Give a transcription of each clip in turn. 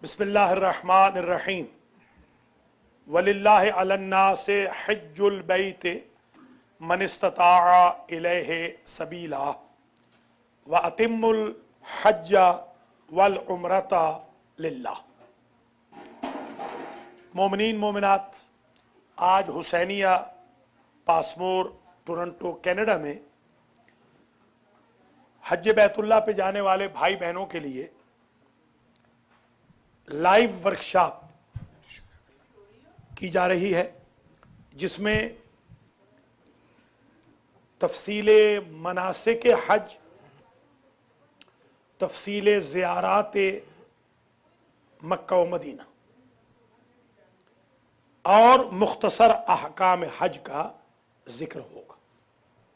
बिस्मिल्लाह अर्रहमान अर्रहीम वलिल्लाहि अलन्नास हज्जुल बैत मन इस्तताअ इलैहि सबीला व अतिम्मुल हज्ज वल उम्रता लिल्लाह। मोमिनीन मोमिनात, आज हुसैनिया पासमोर टोरंटो कनाडा में हज बैतुल्लाह पे जाने वाले भाई बहनों के लिए लाइव वर्कशॉप की जा रही है, जिसमें तफसीले मनासिक हज, तफसीले ज़ियारात मक्का व मदीना और मुख्तसर अहकाम हज का जिक्र होगा।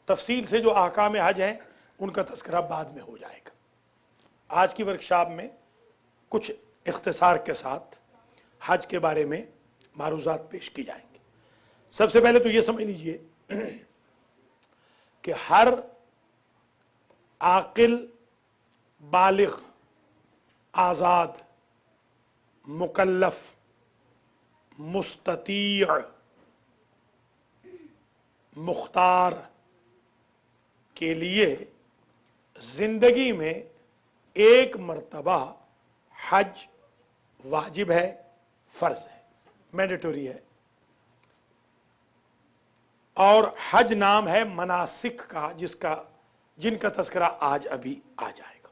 तफसील से जो अहकाम हज हैं उनका तज़किरा बाद में हो जाएगा। आज की वर्कशॉप में कुछ इख्तिसार के साथ हज के बारे में मारूज़ात पेश की जाएंगी। सबसे पहले तो ये समझ लीजिए कि हर आकिल, बालिग, आज़ाद, मुकल्लफ, मुस्तती, मुख्तार के लिए ज़िंदगी में एक मर्तबा हज वाजिब है, फ़र्ज़ है, मैंडेटरी है। और हज नाम है मनासिक का, जिनका तज़किरा आज अभी आ जाएगा।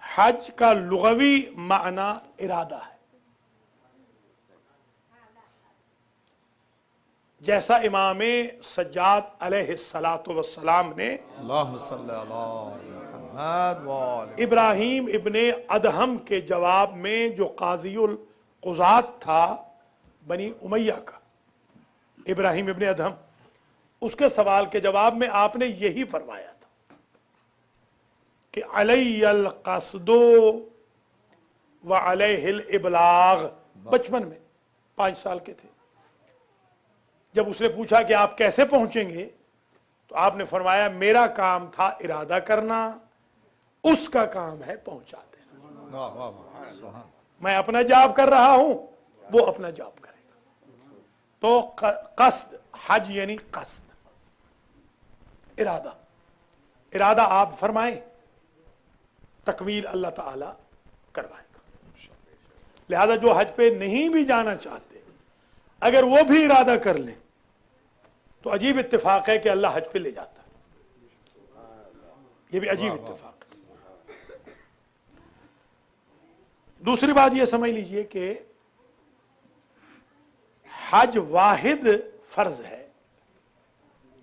हज का लुग़वी माना इरादा है, जैसा इमाम सज्जाद अलैहिस्सलातु वस्सलाम ने इब्राहीम इब्ने अदहम के जवाब में, जो काज़ीउल क़ुज़ात था बनी उमैया का, इब्राहीम इब्ने अदहम, उसके सवाल के जवाब में आपने यही फरमाया था कि अलैयल क़स्दो व अलैहिल इबलाग। बचपन में 5 साल के थे, जब उसने पूछा कि आप कैसे पहुंचेंगे, तो आपने फरमाया मेरा काम था इरादा करना, उसका काम है पहुंचा देना। मैं अपना जॉब कर रहा हूं, वो अपना जॉब करेगा। तो कस्द, हज यानी कस्द, इरादा। इरादा आप फरमाएं, तकमील अल्लाह ताला करवाएगा। लिहाजा जो हज पे नहीं भी जाना चाहते, अगर वो भी इरादा कर लें तो अजीब इत्तेफाक है कि अल्लाह हज पे ले जाता है। ये भी अजीब इत्तेफाक है। दूसरी बात ये समझ लीजिए कि हज वाहिद फर्ज है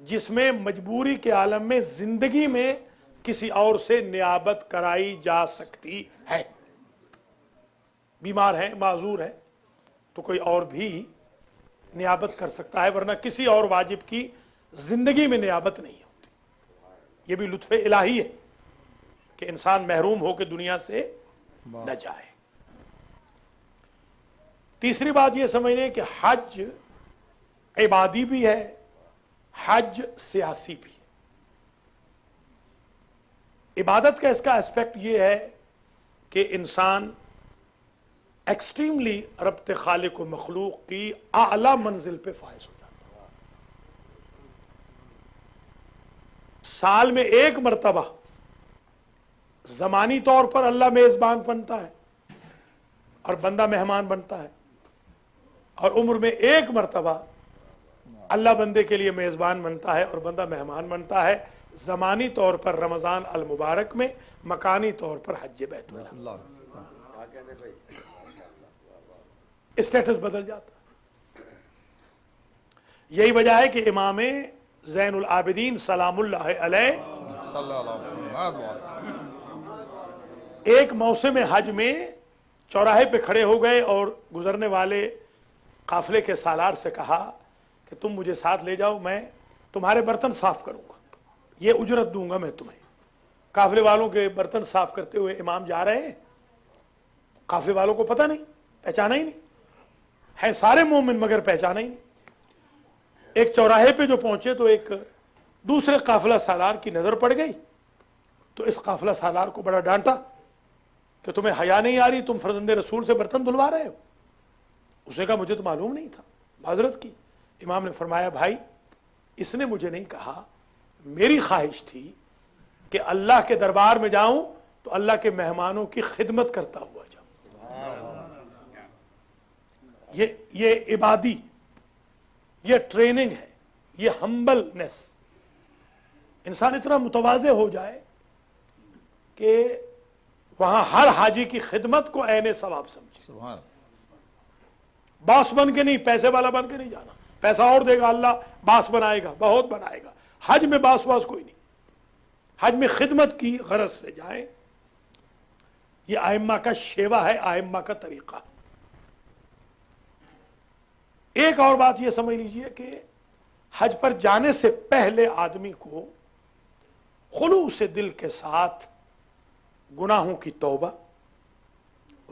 जिसमें मजबूरी के आलम में जिंदगी में किसी और से नियाबत कराई जा सकती है। बीमार है, माजूर है, तो कोई और भी नियाबत कर सकता है, वरना किसी और वाजिब की जिंदगी में नियाबत नहीं होती। ये भी लुत्फ़े इलाही है कि इंसान महरूम होकर दुनिया से न जाए। तीसरी बात ये समझने कि हज इबादी भी है, हज सियासी भी है। इबादत का इसका एस्पेक्ट ये है कि इंसान एक्सट्रीमली रब्त खालिक व मखलूक की आला मंजिल पे फाइज हो जाता है। साल में एक मरतबा ज़मानी तौर पर अल्लाह मेज़बान बनता है और बंदा मेहमान बनता है, और उम्र में एक मरतबा अल्लाह बंदे के लिए मेज़बान बनता है और बंदा मेहमान बनता है। ज़मानी तौर पर रमज़ान अल मुबारक में, मकानी तौर पर हज बैतुल्लाह। स्टेटस बदल जाता है। यही वजह है कि इमाम ज़ैनुल आबिदीन सलामुल्लाह अलैह एक मौसम हज में चौराहे पे खड़े हो गए और गुजरने वाले काफिले के सालार से कहा कि तुम मुझे साथ ले जाओ, मैं तुम्हारे बर्तन साफ करूंगा, ये उजरत दूंगा मैं तुम्हें। काफिले वालों के बर्तन साफ करते हुए इमाम जा रहे हैं। काफिले वालों को पता नहीं, पहचाना ही नहीं है, सारे मोमिन मगर पहचाना ही नहीं। एक चौराहे पे जो पहुंचे तो एक दूसरे काफिला सालार की नजर पड़ गई, तो इस काफिला सालार को बड़ा डांटा کہ تمہیں حیا نہیں آ رہی، تم فرزند رسول سے برتن دھلوا رہے ہو؟ اس نے کہا مجھے تو معلوم نہیں تھا، معذرت کی۔ امام نے فرمایا بھائی اس نے مجھے نہیں کہا، میری خواہش تھی کہ اللہ کے دربار میں جاؤں تو اللہ کے مہمانوں کی خدمت کرتا ہوا جاؤں۔ یہ عبادی، یہ ٹریننگ ہے، یہ ہمبلنس۔ انسان اتنا متواضع ہو جائے کہ وہاں ہر حاجی کی خدمت کو عین ثواب سمجھے۔ باس بن کے نہیں، پیسے والا بن کے نہیں جانا، پیسہ اور دے گا اللہ، باس بنائے گا، بہت بنائے گا۔ حج میں باس واس کوئی نہیں، حج میں خدمت کی غرض سے جائیں۔ یہ ائمہ کا شیوا ہے، ائمہ کا طریقہ۔ ایک اور بات یہ سمجھ لیجئے کہ حج پر جانے سے پہلے آدمی کو خلوص دل کے ساتھ گناہوں کی توبہ،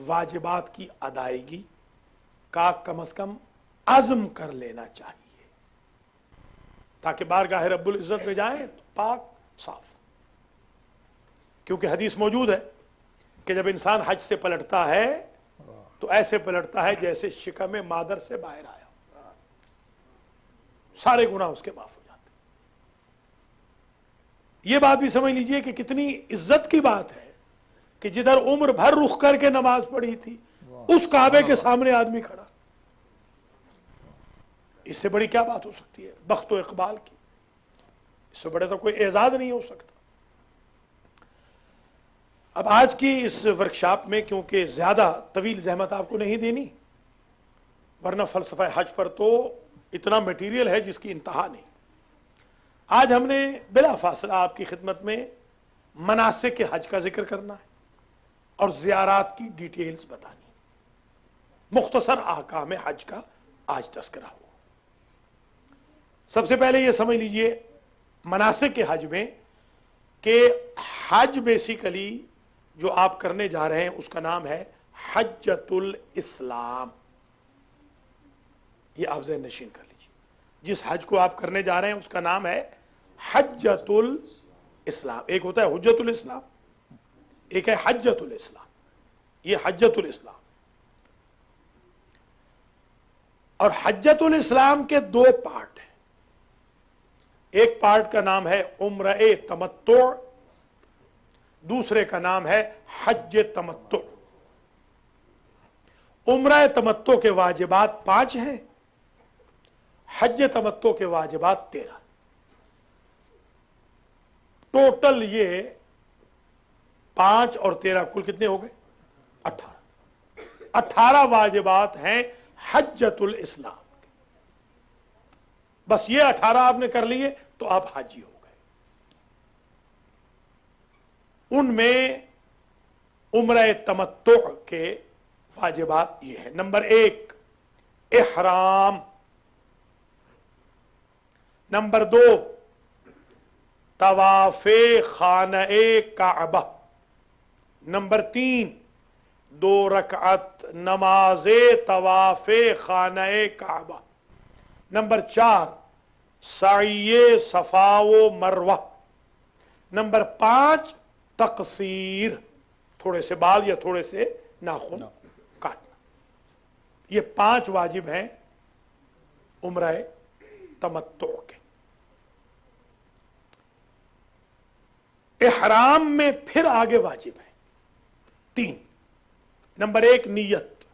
واجبات کی ادائیگی کا کم از کم عزم کر لینا چاہیے، تاکہ بارگاہ رب العزت میں جائیں تو پاک صاف۔ کیونکہ حدیث موجود ہے کہ جب انسان حج سے پلٹتا ہے تو ایسے پلٹتا ہے جیسے شکم مادر سے باہر آیا، سارے گناہ اس کے معاف ہو جاتے۔ یہ بات بھی سمجھ لیجئے کہ کتنی عزت کی بات ہے کہ جدھر عمر بھر رخ کر کے نماز پڑھی تھی اس کعبے کے سامنے آدمی کھڑا۔ اس سے بڑی کیا بات ہو سکتی ہے بخت و اقبال کی؟ اس سے بڑے تو کوئی اعزاز نہیں ہو سکتا۔ اب آج کی اس ورکشاپ میں کیونکہ زیادہ طویل زحمت آپ کو نہیں دینی، ورنہ فلسفہ حج پر تو اتنا میٹیریل ہے جس کی انتہا نہیں۔ آج ہم نے بلا فاصلہ آپ کی خدمت میں مناسک کے حج کا ذکر کرنا ہے اور زیارات کی ڈیٹیلز بتانی، مختصر احکام حج کا آج تذکرہ ہو۔ سب سے پہلے یہ سمجھ لیجئے مناسک کے حج میں کہ حج بیسیکلی جو آپ کرنے جا رہے ہیں اس کا نام ہے حجۃ الاسلام۔ یہ آپ ذہن نشین کر لیجئے، جس حج کو آپ کرنے جا رہے ہیں اس کا نام ہے حجۃ الاسلام۔ ایک ہوتا ہے حجۃ الاسلام، ایک ہے حجۃ الاسلام۔ یہ حجۃ الاسلام اور حجۃ الاسلام کے دو پارٹ ہیں۔ ایک پارٹ کا نام ہے عمرہ تمتع، دوسرے کا نام ہے حج تمتع۔ عمرہ تمتع کے واجبات 5 ہیں، حج تمتع کے واجبات 13۔ ٹوٹل یہ 5 اور 13 کل کتنے ہو گئے؟ 18۔ 18 واجبات ہیں حجۃ الاسلام کے۔ بس یہ 18 آپ نے کر لیے تو آپ حاجی ہو گئے۔ ان میں عمرہ تمتع کے واجبات یہ ہیں۔ نمبر 1 احرام، نمبر 2 طواف خانہ کعبہ، نمبر 3 2 رکعت نماز طواف خانہ کعبہ، نمبر 4 سعی صفا و مروہ، نمبر 5 تقصیر، تھوڑے سے بال یا تھوڑے سے ناخن کاٹنا۔ یہ 5 واجب ہیں عمرہ تمتع کے۔ احرام میں پھر آگے واجب ہے 3۔ نمبر 1 نیت،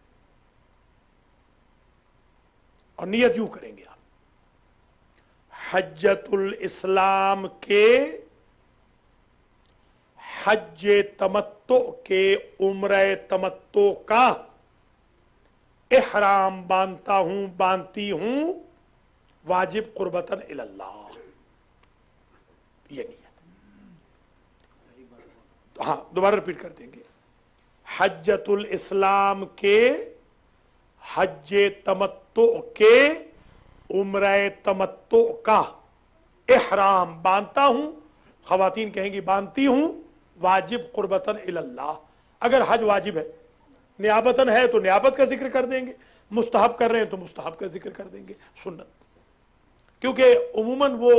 اور نیت یوں کریں گے آپ، حجۃ الاسلام کے حج تمتع کے عمرہ تمتع کا احرام باندھتا ہوں، باندھتی ہوں، واجب قربتاً اللہ۔ یہ نیت۔ ہاں دوبارہ ریپیٹ کر دیں گے، حجۃ الاسلام کے حج تمتع کے عمرہ تمتع کا احرام باندھتا ہوں، خواتین کہیں گی باندھتی ہوں، واجب قربتاً اللہ۔ اگر حج واجب ہے، نیابتاً ہے تو نیابت کا ذکر کر دیں گے، مستحب کر رہے ہیں تو مستحب کا ذکر کر دیں گے، سنت۔ کیونکہ عموماً وہ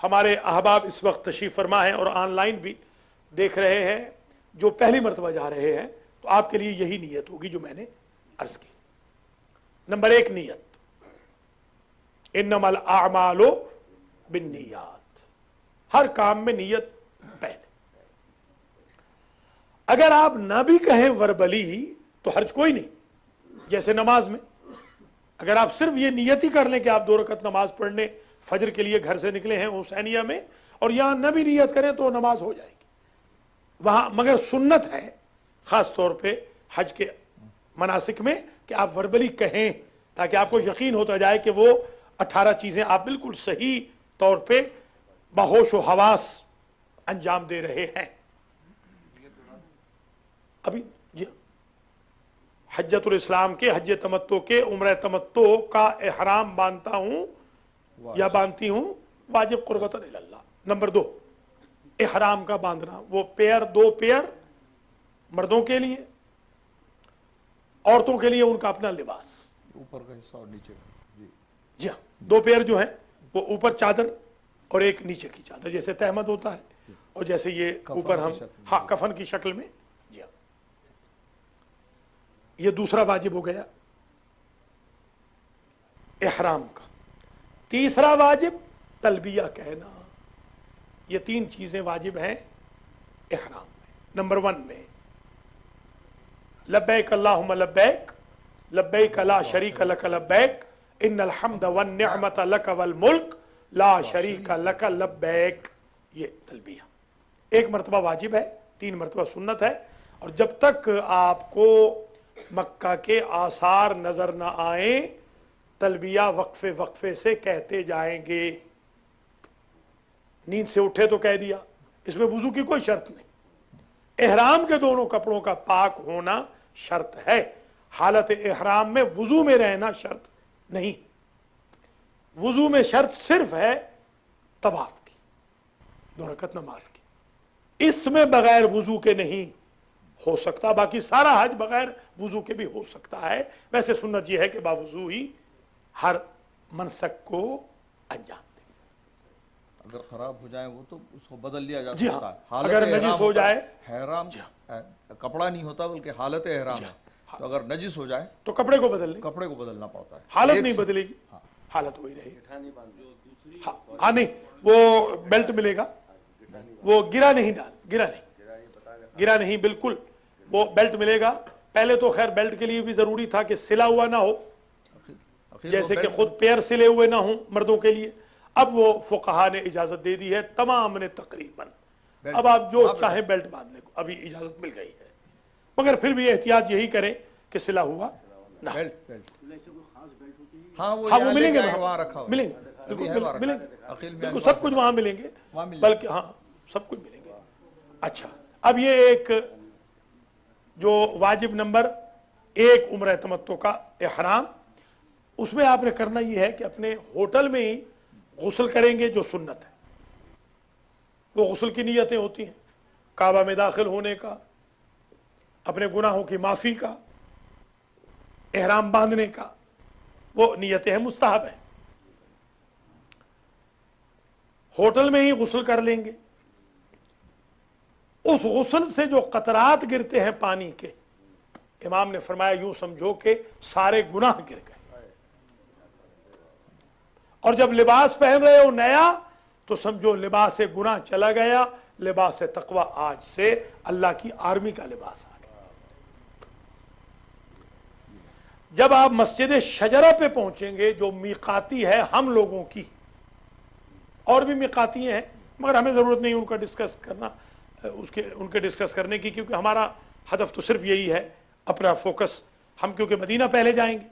ہمارے احباب اس وقت تشریف فرما ہیں اور آن لائن بھی دیکھ رہے ہیں، جو پہلی مرتبہ جا رہے ہیں تو آپ کے لیے یہی نیت ہوگی جو میں نے عرض کی. نمبر 1 نیت، انما الاعمال بالنیات، ہر کام میں نیت پہلے. اگر آپ نہ بھی کہیں وربلی تو حرج کوئی نہیں. جیسے نماز میں اگر آپ صرف یہ نیت ہی کر لیں کہ آپ 2 رکعت نماز پڑھنے فجر کے لیے گھر سے نکلے ہیں حسینیہ میں، اور یہاں نہ بھی نیت کریں تو نماز ہو جائے گی وہاں. مگر سنت ہے خاص طور پہ حج کے مناسک میں کہ آپ وربلی کہیں تاکہ آپ کو یقین ہوتا جائے کہ وہ 18 چیزیں آپ بالکل صحیح طور پہ بہوش و حواس انجام دے رہے ہیں. ابھی جی حجۃ الاسلام کے، حج تمتع کے، عمرہ تمتع کا احرام باندھتا ہوں یا باندھتی ہوں، واجب قربۃ الی اللہ. نمبر 2 احرام کا باندھنا، وہ پیر 2 پیر مردوں کے لیے، عورتوں کے لیے ان کا اپنا لباس، اوپر کا حصہ اور نیچے کا حصہ. جی ہاں 2 پیر جو ہیں وہ اوپر چادر اور ایک نیچے کی چادر، جیسے تہمد ہوتا ہے اور جیسے یہ اوپر ہم ہاں کفن کی شکل میں. جی ہاں یہ دوسرا واجب ہو گیا احرام کا. تیسرا واجب تلبیہ کہنا. یہ 3 چیزیں واجب ہیں احرام میں. نمبر 1 میں لبیک اللہم لبیک لبیک لا شریک لک لبیک ان الحمد والنعمت لک والملک لا شریک لک لبیک. یہ تلبیہ 1 مرتبہ واجب ہے، 3 مرتبہ سنت ہے. اور جب تک آپ کو مکہ کے آثار نظر نہ آئیں تلبیہ وقفے وقفے سے کہتے جائیں گے. نیند سے اٹھے تو کہہ دیا، اس میں وضو کی کوئی شرط نہیں. احرام کے دونوں کپڑوں کا پاک ہونا شرط ہے، حالت احرام میں وضو میں رہنا شرط نہیں. وضو میں شرط صرف ہے طواف کی، 2 رکعت نماز کی. اس میں بغیر وضو کے نہیں ہو سکتا. باقی سارا حج بغیر وضو کے بھی ہو سکتا ہے. ویسے سنت یہ ہے کہ باوضو ہی ہر منسک کو انجام دے. اگر خراب ہو جائے وہ تو اس کو بدل لیا جا جی سکتا ہاں ہے. اگر نجس ہو جائے، احرام کپڑا نہیں ہوتا بلکہ حالت احرام ہے. تو اگر نجس ہو جائے تو کپڑے کو بدل لیں، کپڑے کو بدلنا پڑتا ہے. حالت نہیں بدلے گی، حالت وہی رہے گی. ہاں نہیں وہ بیلٹ ملے گا، وہ گرا نہیں بالکل وہ بیلٹ ملے گا. پہلے تو خیر بیلٹ کے لیے بھی ضروری تھا کہ سلا ہوا نہ ہو، جیسے کہ خود پیر سلے ہوئے نہ ہوں مردوں کے لیے. اب وہ فقہا نے اجازت دے دی ہے تمام نے تقریباً. اب آپ جو چاہیں بیلٹ باندھنے کو ابھی اجازت مل گئی ہے، مگر پھر بھی احتیاط یہی کریں کہ سلا ہوا نہ. ہاں وہ ملیں گے، وہاں رکھا ملیں گے، ملیں گے سب کچھ وہاں ملیں گے، بلکہ ہاں سب کچھ ملیں گے. اچھا اب یہ ایک جو واجب نمبر 1 عمرہ تمتع کا احرام، اس میں آپ نے کرنا یہ ہے کہ اپنے ہوٹل میں ہی غسل کریں گے جو سنت ہے. وہ غسل کی نیتیں ہوتی ہیں، کعبہ میں داخل ہونے کا، اپنے گناہوں کی معافی کا، احرام باندھنے کا، وہ نیتیں ہیں مستحب ہیں. ہوٹل میں ہی غسل کر لیں گے. اس غسل سے جو قطرات گرتے ہیں پانی کے، امام نے فرمایا یوں سمجھو کہ سارے گناہ گر گئے. اور جب لباس پہن رہے ہو نیا تو سمجھو لباس گناہ چلا گیا، لباس تقوی آج سے اللہ کی آرمی کا لباس آ گیا. جب آپ مسجد شجرہ پہ پہنچیں گے جو میقاتی ہے ہم لوگوں کی، اور بھی میقاتی ہیں مگر ہمیں ضرورت نہیں ان کا ڈسکس کرنا، ان کے ڈسکس کرنے کی، کیونکہ ہمارا ہدف تو صرف یہی ہے، اپنا فوکس. ہم کیونکہ مدینہ پہلے جائیں گے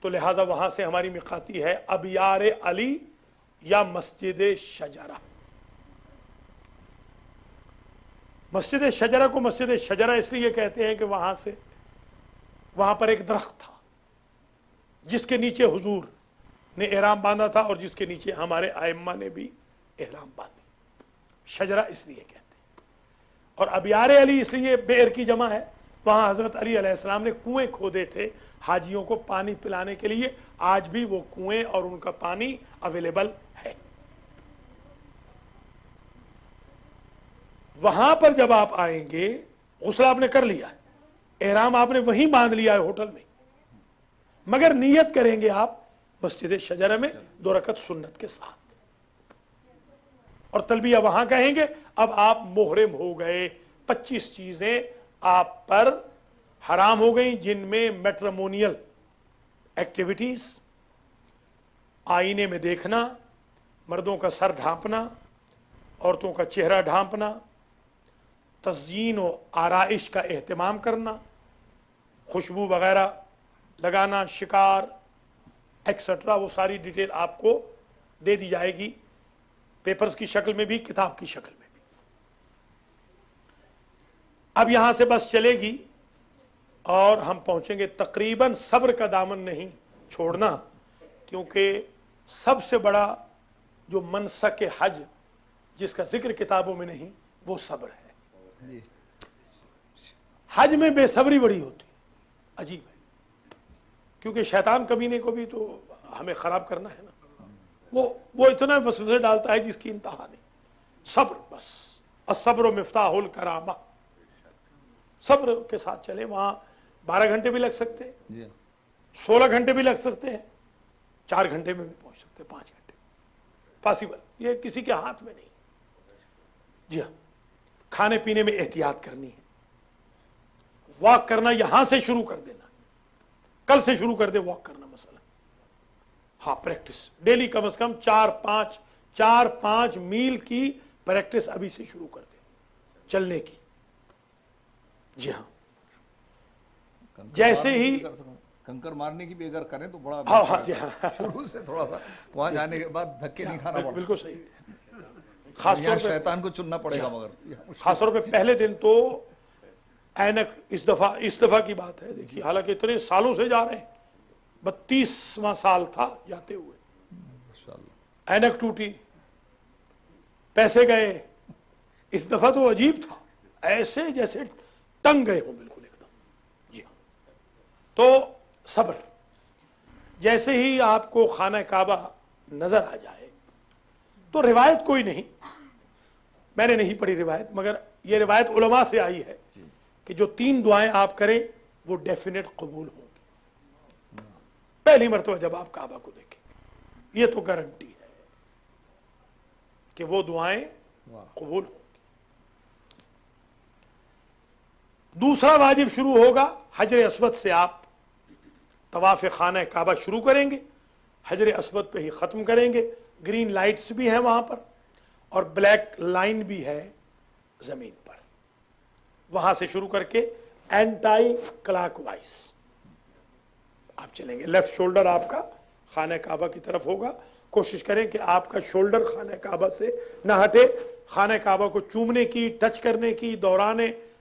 تو لہٰذا وہاں سے ہماری میقاتی ہے ابیار علی یا مسجد شجرہ. مسجد شجرہ کو مسجد شجرہ اس لیے کہتے ہیں کہ وہاں پر ایک درخت تھا جس کے نیچے حضور نے احرام باندھا تھا اور جس کے نیچے ہمارے ائمہ نے بھی احرام باندھے. شجرہ اس لیے کہتے ہیں. اور ابیار علی اس لیے بئر کی جمع ہے، وہاں حضرت علی علیہ السلام نے کنویں کھودے تھے حاجیوں کو پانی پلانے کے لیے. آج بھی وہ کنویں اور ان کا پانی اویلیبل ہے. وہاں پر جب آپ آئیں گے غسل آپ نے کر لیا ہے، احرام آپ نے وہیں باندھ لیا ہے ہوٹل میں، مگر نیت کریں گے آپ مسجد شجرہ میں 2 رکعت سنت کے ساتھ، اور تلبیہ وہاں کہیں گے۔ اب آپ محرم ہو گئے، 25 چیزیں آپ پر حرام ہو گئیں، جن میں میٹرمونیل ایکٹیویٹیز، آئینے میں دیکھنا، مردوں کا سر ڈھانپنا، عورتوں کا چہرہ ڈھانپنا، تزئین و آرائش کا اہتمام کرنا، خوشبو وغیرہ لگانا، شکار ایکسٹرا، وہ ساری ڈیٹیل آپ کو دے دی جائے گی، پیپرز کی شکل میں بھی، کتاب کی شکل میں بھی۔ اب یہاں سے بس چلے گی اور ہم پہنچیں گے تقریباً، صبر کا دامن نہیں چھوڑنا، کیونکہ سب سے بڑا جو منسک حج جس کا ذکر کتابوں میں نہیں، وہ صبر ہے۔ حج میں بے صبری بڑی ہوتی، عجیب ہے، کیونکہ شیطان کمینے کو بھی تو ہمیں خراب کرنا ہے نا، وہ اتنا وسوسے ڈالتا ہے جس کی انتہا نہیں۔ صبر، بس الصبر مفتاح الکرامہ، صبر کے ساتھ چلے۔ وہاں 12 گھنٹے بھی لگ سکتے ہیں، 16 گھنٹے بھی لگ سکتے ہیں، 4 گھنٹے میں بھی پہنچ سکتے ہیں، 5 گھنٹے پاسبل، یہ کسی کے ہاتھ میں نہیں۔ جی ہاں، کھانے پینے میں احتیاط کرنی ہے، واک کرنا یہاں سے شروع کر دینا، کل سے شروع کر دے واک کرنا مسئلہ، ہاں پریکٹس ڈیلی کم از کم 4-5 میل کی پریکٹس ابھی سے شروع کر دے چلنے کی۔ جی ہاں، جیسے ہی کنکر مارنے کی بھی اگر کریں تو بڑا ہاں جی ہاں شروع سے تھوڑا سا وہاں جانے کے بعد دھکے نہیں کھانا پڑتا، بالکل صحیح، خاص طور پہ شیطان کو چننا پڑے گا، مگر خاص طور پہ پہلے دن تو اینک، اس دفعہ کی بات ہے، دیکھیے حالانکہ اتنے سالوں سے جا رہے ہیں، 32واں سال تھا جاتے ہوئے، اینک ٹوٹی، پیسے گئے، اس دفعہ تو عجیب تھا، ایسے جیسے ٹنگ گئے ہوں بالکل ایک دم۔ جی ہاں، تو صبر، جیسے ہی آپ کو خانہ کعبہ نظر آ جائے تو روایت کوئی نہیں، میں نے نہیں پڑھی روایت، مگر یہ روایت علماء سے آئی ہے کہ جو 3 دعائیں آپ کریں وہ ڈیفینیٹ قبول ہوں گی پہلی مرتبہ جب آپ کعبہ کو دیکھیں، یہ تو گارنٹی ہے کہ وہ دعائیں قبول ہوں گی۔ دوسرا واجب شروع ہوگا، حجر اسود سے آپ طواف خانہ کعبہ شروع کریں گے، حجر اسود پہ ہی ختم کریں گے، گرین لائٹس بھی ہیں وہاں پر اور بلیک لائن بھی ہے زمین پر، وہاں سے شروع کر کے اینٹائی کلاک وائز آپ چلیں گے، لیفٹ شولڈر آپ کا خانہ کعبہ کی طرف ہوگا، کوشش کریں کہ آپ کا شولڈر خانہ کعبہ سے نہ ہٹے، خانہ کعبہ کو چومنے کی، ٹچ کرنے کی دوران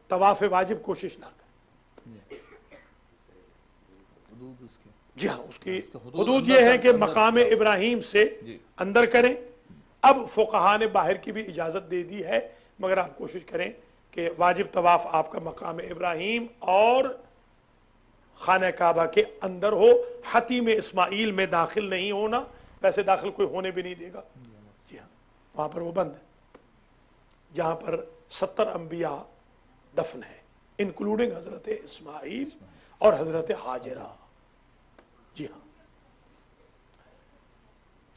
طواف واجب کوشش نہ کریں۔ جی ہاں، اس کی حدود یہ ہے کہ مقام ابراہیم سے اندر کریں، اب فقہاء نے باہر کی بھی اجازت دے دی ہے، مگر آپ کوشش کریں کہ واجب طواف آپ کا مقام ابراہیم اور خانہ کعبہ کے اندر ہو، حتیم اسماعیل میں داخل نہیں ہونا، ویسے داخل کوئی ہونے بھی نہیں دے گا، جی ہاں وہاں پر وہ بند ہے جہاں پر 70 انبیاء دفن ہے، انکلوڈنگ حضرت اسماعیل اور حضرت ہاجرہ۔ جی ہاں،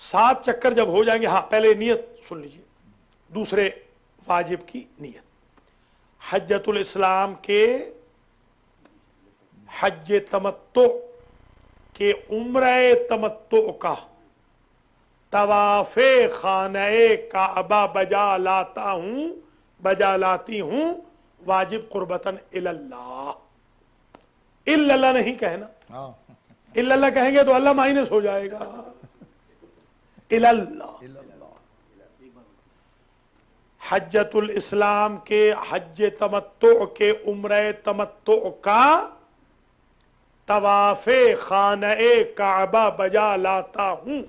7 چکر جب ہو جائیں گے، ہاں پہلے نیت سن لیجئے، دوسرے واجب کی نیت، حجۃ الاسلام کے حج تمتع کے عمرہ تمتع کا طواف خانہ کعبہ بجا لاتی ہوں واجب قربتاً اللہ، اللہ نہیں کہنا، اللہ کہیں گے تو اللہ مائنس ہو جائے گا، اللہ۔ حجۃ الاسلام کے حج تمتع کے عمرہ تمتع کا طواف خانہ کعبہ بجا لاتا ہوں،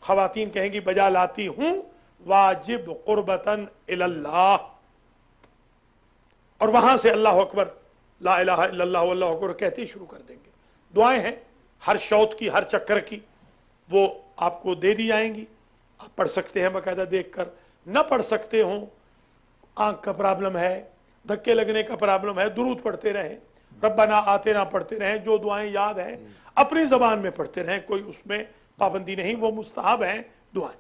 خواتین کہیں گی بجا لاتی ہوں واجب قربتاً اللہ، اور وہاں سے اللہ اکبر، لا الہ الا اللہ واللہ اکبر کہتے ہی شروع کر دیں گے۔ دعائیں ہیں ہر شوط کی، ہر چکر کی، وہ آپ کو دے دی جائیں گی، آپ پڑھ سکتے ہیں باقاعدہ دیکھ کر، نہ پڑھ سکتے ہوں आंख का प्रॉब्लम है, धक्के लगने का प्रॉब्लम है, दुरूद पढ़ते रहें, रब्बना आतेना पढ़ते रहें, जो दुआएं याद हैं अपनी ज़बान में पढ़ते रहें, कोई उसमें पाबंदी नहीं, वो मुस्तहब हैं दुआएं।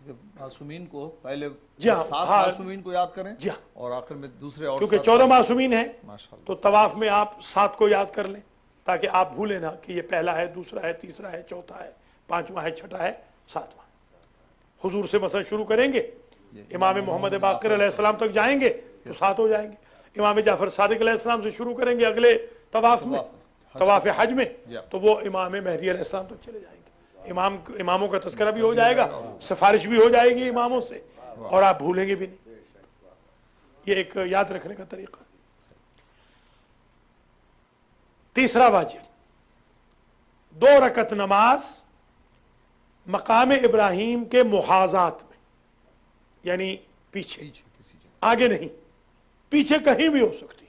मासूमीन को पहले जी हाँ, 7 हाँ, मासूमीन को याद करें जी हाँ, और आखिर में दूसरे और क्योंकि 7 14 मासूमीन हैं, माशाअल्लाह। तो तवाफ में आप 7 को याद कर लें ताकि आप भूलें ना कि ये पहला है, दूसरा है, तीसरा है, चौथा है, पांचवा है, छठा है, सातवां। हुजूर से मसला शुरू करेंगे, इमाम मोहम्मद बाक़िर अलैहिस्सलाम तक जाएंगे तो 7 हो जाएंगे। इमाम जाफर सादिक अलैहिस्सलाम से शुरू करेंगे अगले तवाफ में, तवाफ हज में, तो वो इमाम महदी अलैहिस्सलाम तक चले जाएंगे। इमामों का तज़किरा भी हो जाएगा, सिफारिश भी हो जाएगी इमामों से, और आप भूलेंगे भी नहीं। ये एक याद रखने का तरीका। तीसरा वाजिब, 2 रकत नमाज मकाम इब्राहिम के मुहाजात में, यानी पीछे, किसी जगह आगे नहीं, पीछे कहीं भी हो सकती,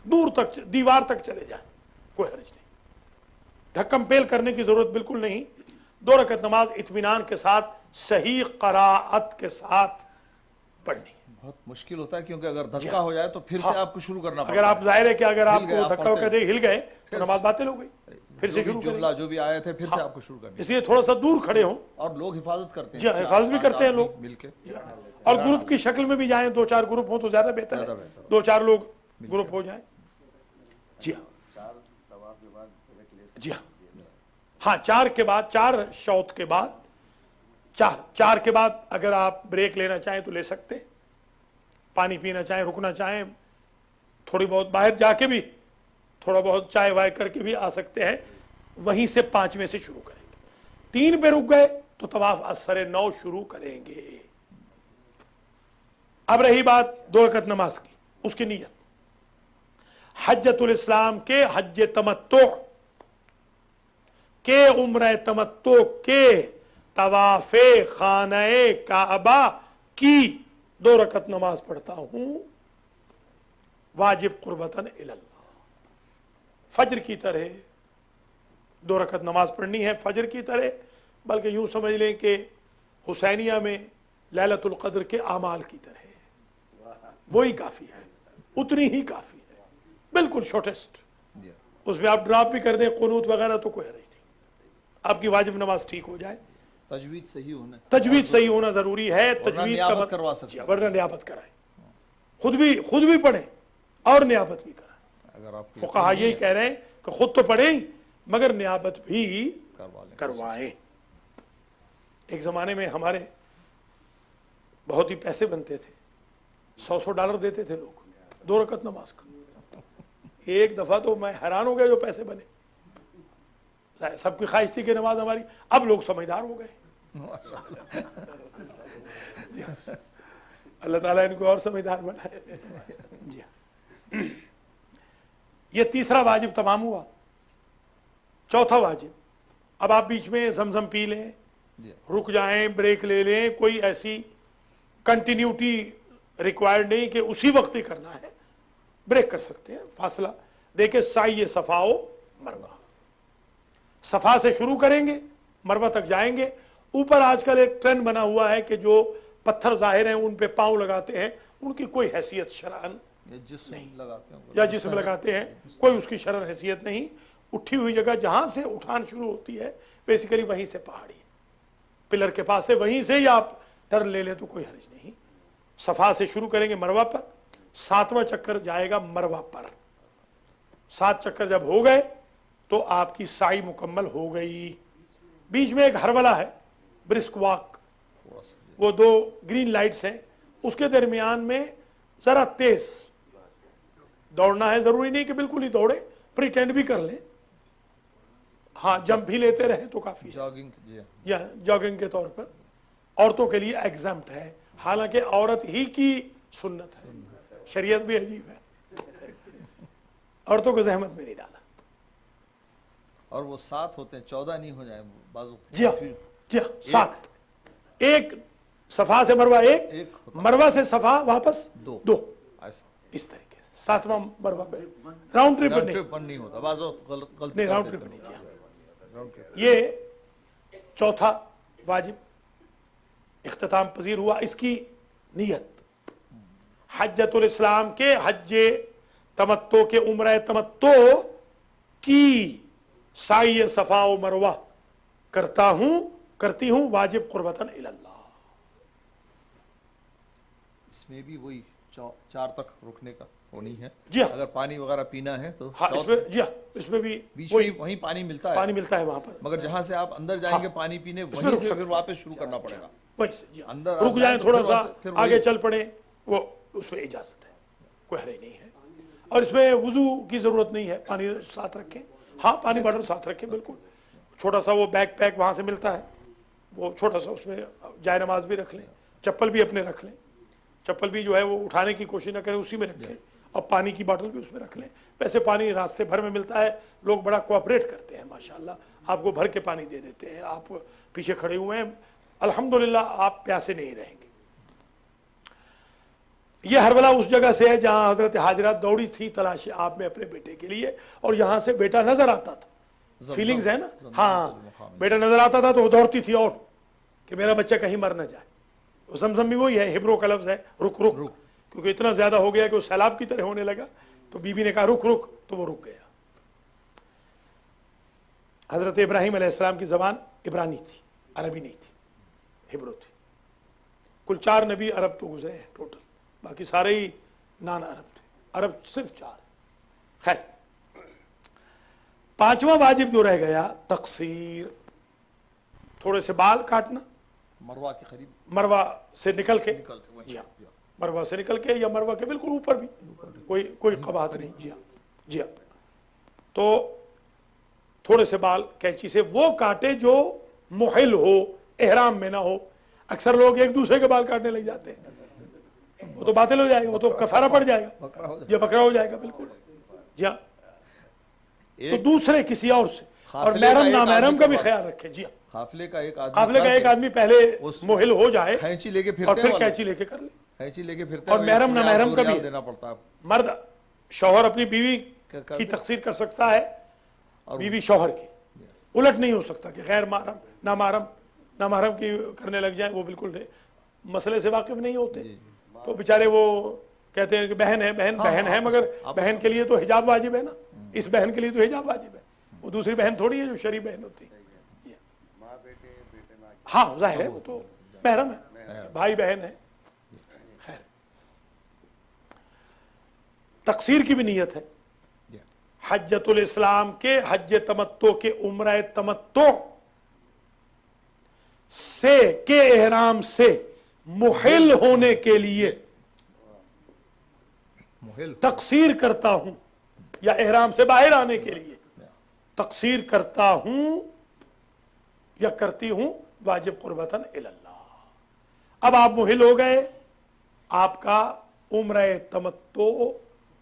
दूर तक दीवार तक चले जाए, कोई हर्ज नहीं, धक्कम पेल करने की जरूरत बिल्कुल नहीं। 2 रकत नमाज इत्मीनान के साथ सही क़राअत के साथ पढ़नी। बहुत मुश्किल होता है क्योंकि अगर धक्का हो जाए तो फिर से आपको शुरू करना अगर आप जाहिर है कि अगर हिल आपको गए, आप धक्का पढ़ते कर हिल गए तो नमाज बातिल हो गई, फिर से शुरू करें। जुमला जो भी आए थे फिर से आपको शुरू करनी। इसलिए थोड़ा सा दूर खड़े हों, और लोग हिफाजत करते हैं, जी हाँ, हिफाजत भी करते हैं लोग मिलके। और ग्रुप की शक्ल में भी जाएं, 2-4 ग्रुप हो तो ज्यादा बेहतर है, 2-4 लोग ग्रुप हो जाएं। जी हाँ, जी हाँ, हाँ, 4 के बाद, 4 शौत के बाद, 4 के बाद अगर आप ब्रेक लेना चाहें तो ले सकते हैं, पानी पीना चाहें, रुकना चाहें, थोड़ी बहुत बाहर जाके भी थोड़ा बहुत चाय वाय करके भी आ सकते हैं, वहीं से 5वें से शुरू करेंगे। 3 पे रुक गए तो तवाफ असर 9 शुरू करेंगे। अब रही बात 2 रकत नमाज की, उसकी नीयत। हज्जतुल इस्लाम के हज तमत्तु के, उम्र तमत्तु के, तवाफे खाने काबा की 2 रकत नमाज पढ़ता हूं, वाजिब कुर्बतन इल्लल्लाह। फजर की तरह 2 रकत नमाज पढ़नी है, फजर की तरह, बल्कि यूं समझ लें कि हुसैनिया में लैलतुल क़द्र के आमाल की तरह, वही काफ़ी है, उतनी ही काफ़ी है, बिल्कुल शॉर्टेस्ट। उसमें आप ड्रॉप भी कर दें कुनूत वगैरह तो कोई हर्ज नहीं, आपकी वाजिब नमाज ठीक हो जाए। तजवीद सही होना, तजवीद सही होना जरूरी है। तजवीद का नियाबत करवा सकते हैं, वरना नियाबत कराएं, खुद भी पढ़ें और नियाबत भी कराएं। अगर आप फुक़हा यही कह रहे हैं कि खुद तो पढ़ें मगर नियाबत भी करवाएं। एक ज़माने में हमारे बहुत ही पैसे बनते थे, $100 देते थे लोग 2 रकत नमाज का। एक दफ़ा तो मैं हैरान हो गया जो पैसे बने, सबकी ख्वाहिश थी कि नमाज हमारी, अब लोग समझदार हो गए। अल्लाह ताला इनको और समझदार बनाए। जी हाँ, ये तीसरा वाजिब तमाम हुआ। चौथा वाजिब, अब आप बीच में जमजम पी लें, रुक जाएं, ब्रेक ले लें, कोई ऐसी कंटिन्यूटी रिक्वायर्ड नहीं कि उसी वक्त ही करना है, ब्रेक कर सकते हैं, फासला देके साई सफ़ाओ मरवा, सफ़ा से शुरू करेंगे, मरवा तक जाएंगे। ऊपर आजकल एक ट्रेंड बना हुआ है कि जो पत्थर जाहिर हैं उन पे पाँव लगाते हैं, उनकी कोई हैसियत शरअन नहीं, या जिस्म लगाते हैं, कोई उसकी शरअन हैसियत नहीं। उठी हुई जगह जहाँ से उठान शुरू होती है बेसिकली वहीं से पहाड़ी पिलर के पास से, वहीं से ही आप टर्न ले लें तो कोई हर्ज नहीं। सफ़ा से शुरू करेंगे मरवा पर, 7वां चक्कर जाएगा मरवा पर। 7 चक्कर जब हो गए तो आपकी साई मुकम्मल हो गई। बीच में एक हरवला है, ब्रिस्क वॉक, वो 2 ग्रीन लाइट्स हैं, उसके दरमियान में ज़रा तेज दौड़ना है, ज़रूरी नहीं कि बिल्कुल ही दौड़े, प्रिटेंड भी कर ले, हाँ जंप भी लेते रहे तो काफ़ी, जॉगिंग या जॉगिंग के तौर पर औरतों के लिए एग्जाम्प्ट है, हालांकि औरत ही की सुन्नत है, शरीयत भी अजीब है, औरतों को जहमत में नहीं डाला। और वो 7 होते हैं, 14 नहीं हो जाए बाजू। जी हाँ, जी हाँ, 7, एक सफा से मरवा, एक मरवा से सफा वापस 2, ऐसा इस तरीके से 7वां मरवा पे राउंड ट्रिप नहीं होता, बाजू गलती नहीं, राउंड ट्रिप नहीं। ये चौथा वाजिब इख्तिताम पजीर हुआ। इसकी नियत, हज्जतुल इस्लाम के हज तमत्तो के उम्र तमत्तो की साई सफा व मरवा करती हूं वाजिब कुर्बतन इलल्लाह। इसमें भी वही 4 तक रुकने का होनी है। जी हाँ। अगर पानी वगैरह पीना है तो हाँ, इसमें जी हाँ, इसमें भी बीच में वहीं पानी मिलता है, पानी मिलता है वहां पर, मगर जहां से आप अंदर जाएंगे पानी पीने वहीं से फिर वापस शुरू करना पड़ेगा। वहीं से जी हाँ। अंदर रुक जाए तो थोड़ा फिर सा वहाँ से फिर आगे वही- चल पड़े, वो उसमें इजाजत है, कोई हर्ज नहीं है। और इसमें वुजू की जरूरत नहीं है, पानी साथ रखें। हाँ, पानी बॉटल साथ रखें बिल्कुल। छोटा सा वो बैग पैक वहां से मिलता है, वो छोटा सा, उसमें जाय नमाज भी रख लें, चप्पल भी अपने रख लें। चप्पल भी जो है वो उठाने की कोशिश न करें, उसी में रखें, और पानी की बोतल भी उसमें रख लें। वैसे पानी रास्ते भर में मिलता है, लोग बड़ा कोऑपरेट करते हैं माशाल्लाह, आपको भर के पानी दे देते हैं। आप पीछे खड़े हुए हैं, अल्हम्दुलिल्लाह आप प्यासे नहीं रहेंगे। ये हरबला उस जगह से है जहां हजरत हाजरा दौड़ी थी तलाश आप में अपने बेटे के लिए, और यहां से बेटा नजर आता था। फीलिंग्स है ना, हाँ, बेटा नजर आता था तो वो दौड़ती थी और कि मेरा बच्चा कहीं मर न जाए। जमजम भी वही है, हिब्रो का लफ्ज है रुक रुक, क्योंकि इतना ज्यादा हो गया कि वो सैलाब की तरह होने लगा, तो बीबी ने कहा रुक रुक, तो वो रुक गया। हजरत इब्राहिम अलैहिस्सलाम की जबान इब्रानी थी, अरबी नहीं थी, हिब्रो थी। कुल 4 नबी अरब तो गुजरे हैं टोटल, बाकी सारे ही नान अरब थे, अरब सिर्फ 4। खैर, 5वां वाजिब जो रह गया तकसीर, थोड़े से बाल काटना मरवा के करीब, मरवा से निकल के, वहीं। जी हाँ, मरवा से निकल के या मरवा के बिल्कुल ऊपर भी, कोई कबाहत नहीं। जी हाँ, जी हाँ। तो थोड़े से बाल कैंची से वो काटे जो मुहिल हो, एहराम में ना हो। अक्सर लोग एक दूसरे के बाल काटने लग जाते हैं, वो तो बातिल हो जाएगा, वो तो कफारा पड़ जाएगा, बकरा हो ये बकरा हो जाएगा बिल्कुल। जी हाँ, तो एक दूसरे किसी और से, और काफिले का महरम एक नामहरम आदमी का के भी पास- ख्याल रखें। जी हाँ, काफिले का एक आदमी काफिले का था एक कि आदमी पहले उस- मुहिल हो जाए कैंची लेके फिरते और फिर हैं वाला। कैंची लेके कर ले। कैंची लेके फिरते और हैं, महरम ये नामहरम का भी रियाल है। देना पड़ता है। मर्द शौहर अपनी बीवी कर की दे। तकसीर कर सकता है, और बीवी शौहर की। उलट नहीं हो सकता कि गैर महरम नामहरम की करने लग जाए, वो बिल्कुल मसले से वाकिफ नहीं होते, तो बेचारे वो कहते हैं कि बहन है, बहन है, मगर बहन के लिए तो हिजाब वाजिब है ना, इस बहन के लिए तो हिजाब वाजिब है, वो दूसरी बहन थोड़ी है जो शरीफ बहन होती है। हाँ, जाहिर है वो तो महरम है, भाई बहन है। खैर, तकसीर की भी नीयत है। हज्जतुल इस्लाम के हज तमत्तो के उम्र तमत्तो से के एहराम से मुहिल होने के लिए मुहिल तकसीर करता हूं, या एहराम से बाहर आने के लिए तकसीर करता हूं या करती हूं वाजिब कुर्बतन इलल्लाह। अब आप मुहिल हो गए, आपका उम्र तमत्तो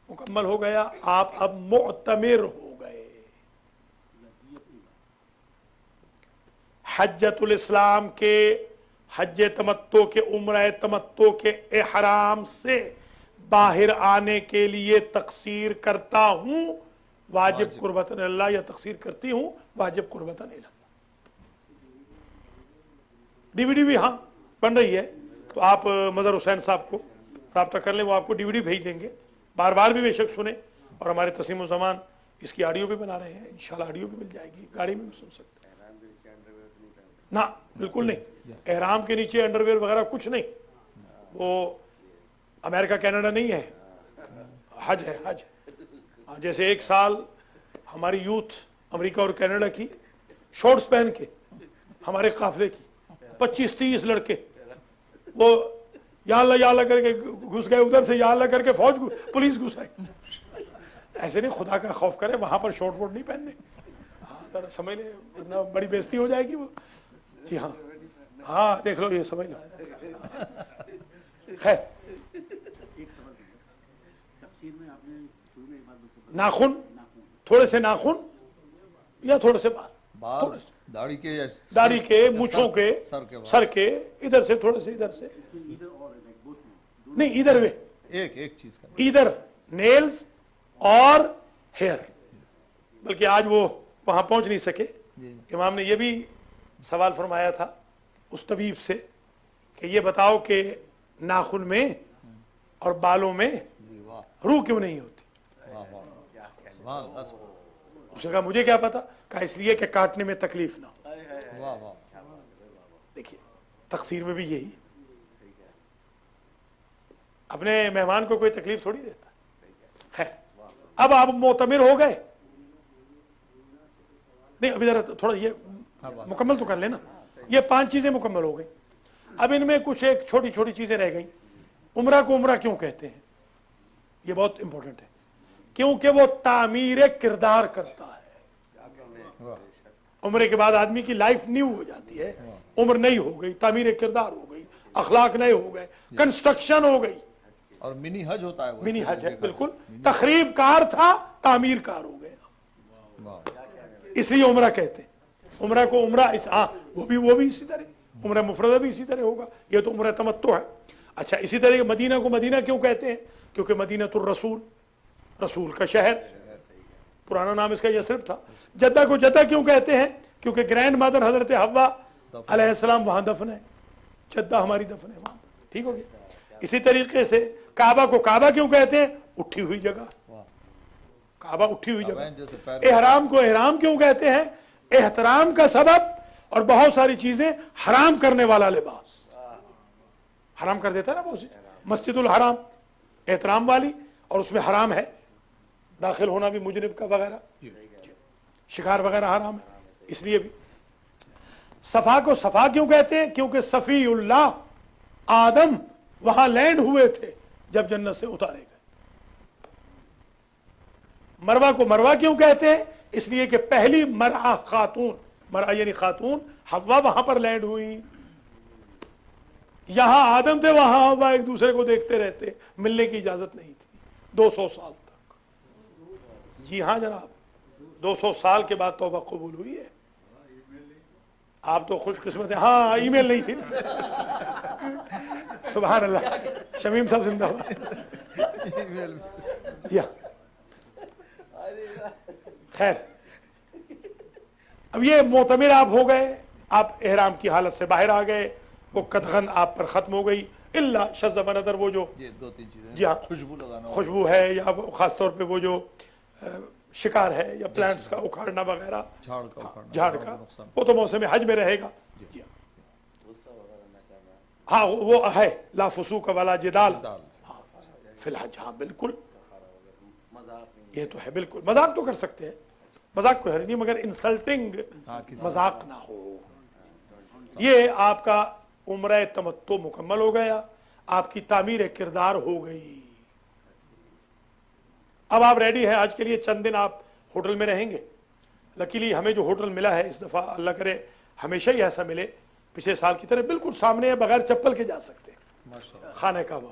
मुकम्मल हो गया, आप अब मुअतमिर हो गए। हज्जतुल इस्लाम के हज तमत्तो के उम्र तमत्तो के एहराम से बाहर आने के लिए तकसीर करता हूं वाजिब कुर्बतन इलल्लाह, या तकसीर करती हूं वाजिब कुर्बतन इलल्लाह। डीवीडी भी हाँ बन रही है, तो आप मजहर हुसैन साहब को रब्ता कर लें, वो आपको डीवीडी भेज देंगे, बार बार भी बेशक सुने। और हमारे तस्लीम ज़मान इसकी ऑडियो भी बना रहे हैं, इंशाल्लाह ऑडियो भी मिल जाएगी, गाड़ी में भी सुन सकते हैं ना, बिल्कुल नहीं। एहराम के नीचे अंडरवेयर वगैरह कुछ नहीं, वो अमेरिका कनाडा नहीं है, हज है, हज। हाँ, जैसे एक साल हमारी यूथ अमेरिका और कनाडा की शॉर्ट्स पहन के हमारे काफिले की 25-30 लड़के वो या अल्लाह करके घुस गए, उधर से या अल्लाह करके पुलिस घुस आई। ऐसे नहीं, खुदा का खौफ करे, वहां पर शॉर्ट वोट नहीं पहनने। हाँ, जरा समझ ले, वरना बड़ी बेइज्जती हो जाएगी वो। जी हाँ, हाँ देख लो, ये समझ लो। खैर, नाखून, थोड़े से नाखून या थोड़े से बाल, थोड़े से दाढ़ी के, मूछों के, सर के, इधर से थोड़े से, इधर से नहीं, इधर वे एक चीज का, इधर नेल्स और हेयर। बल्कि आज वो वहां पहुंच नहीं सके, इमाम ने ये भी सवाल फरमाया था उस तबीब से कि ये बताओ कि नाखून में اور بالوں میں جی واہ روح کیوں نہیں ہوتی؟ واہ واہ سبحان اللہ اس نے کہا مجھے کیا پتا، کہا اس لیے کہ کاٹنے میں تکلیف نہ ہو۔ واہ واہ دیکھیے تقسیر میں بھی یہی ہے، اپنے مہمان کو کوئی تکلیف تھوڑی دیتا۔ خیر اب آپ معتمر ہو گئے، نہیں ابھی ذرا تھوڑا یہ مکمل تو کر لینا، یہ 5 چیزیں مکمل ہو گئی۔ اب ان میں کچھ ایک چھوٹی چھوٹی چیزیں رہ گئیں۔ عمرہ کو عمرہ کیوں کہتے ہیں؟ یہ بہت امپورٹنٹ ہے، کیونکہ وہ تعمیر کردار کرتا ہے۔ عمرے کے بعد آدمی کی لائف نیو ہو جاتی ہے، عمر نئی ہو گئی، تعمیر کردار ہو گئی، اخلاق نئے ہو گئے، کنسٹرکشن ہو گئی۔ اور منی حج ہوتا ہے وہ، منی حج ہے، بالکل تخریب کار تھا تعمیر کار ہو گیا، واہ اس لیے عمرہ کہتے ہیں۔ عمرہ کو عمرہ وہ بھی اسی طرح، عمرہ مفردہ بھی اسی طرح ہوگا، یہ تو عمرہ تمتع ہے۔ اچھا اسی طرح مدینہ کو مدینہ کیوں کہتے ہیں؟ کیونکہ مدینہ الرسول، رسول کا شہر، پرانا نام اس کا یثرب تھا۔ جدہ کو جدہ کیوں کہتے ہیں؟ کیونکہ گرینڈ مادر حضرت حوا علیہ السلام وہاں دفن ہے، جدہ ہماری دفن ہے وہاں، ٹھیک ہو گیا۔ اسی طریقے سے کعبہ کو کعبہ کیوں کہتے ہیں؟ اٹھی ہوئی جگہ، کعبہ اٹھی ہوئی جگہ۔ جیسے پیر احرام کو احرام کیوں کہتے ہیں؟ احترام کا سبب اور بہت ساری چیزیں حرام کرنے والا لباس، حرام کر دیتا ہے نا بہت سی۔ مسجد الحرام احترام والی، اور اس میں حرام ہے داخل ہونا بھی مجرب کا وغیرہ، شکار وغیرہ حرام ہے، اس لیے بھی۔ صفا کو صفا کیوں کہتے ہیں؟ کیونکہ صفی اللہ آدم وہاں لینڈ ہوئے تھے جب جنت سے اتارے گئے۔ مروہ کو مروہ کیوں کہتے ہیں؟ اس لیے کہ پہلی مرأہ خاتون، مرأہ یعنی خاتون، حوا وہاں پر لینڈ ہوئی۔ یہاں آدم تھے، وہاں حوا ایک دوسرے کو دیکھتے رہتے، ملنے کی اجازت نہیں تھی 200 سال تک۔ جی ہاں جناب، 200 سال کے بعد توبہ قبول ہوئی ہے۔ آپ تو خوش قسمت ہیں، ہاں ای میل نہیں تھی نا۔ سبحان اللہ، شمیم صاحب زندہ ہوا۔ جی ہاں خیر، اب یہ معتمر آپ ہو گئے، آپ احرام کی حالت سے باہر آ گئے، وہ قدغن آپ پر ختم ہو گئی، الا شذ و نظر، وہ جو یہ 2-3 چیزیں، جی ہاں خوشبو لگانا، خوشبو ہے، یا خاص طور پہ وہ جو شکار ہے یا پلانٹس کا اکھاڑنا وغیرہ، جھاڑ کا اکھاڑنا، جھاڑ کا، وہ تو موسم حج میں رہے گا۔ جی ہاں وہ ہے لا فسوق ولا جدال فی الحج، ہاں بالکل یہ تو ہے، بالکل مذاق تو کر سکتے ہیں، مذاق کوئی حرج نہیں، مگر انسلٹنگ مذاق نہ ہو۔ یہ آپ کا عمرہ تمتع مکمل ہو گیا، آپ کی تعمیر کردار ہو گئی۔ اب آپ ریڈی ہیں آج کے لیے، چند دن آپ ہوٹل میں رہیں گے۔ لکیلی ہمیں جو ہوٹل ملا ہے اس دفعہ، اللہ کرے ہمیشہ ہی ایسا ملے، پچھلے سال کی طرح بالکل سامنے ہے، بغیر چپل کے جا سکتے ہیں خانہ کعبہ۔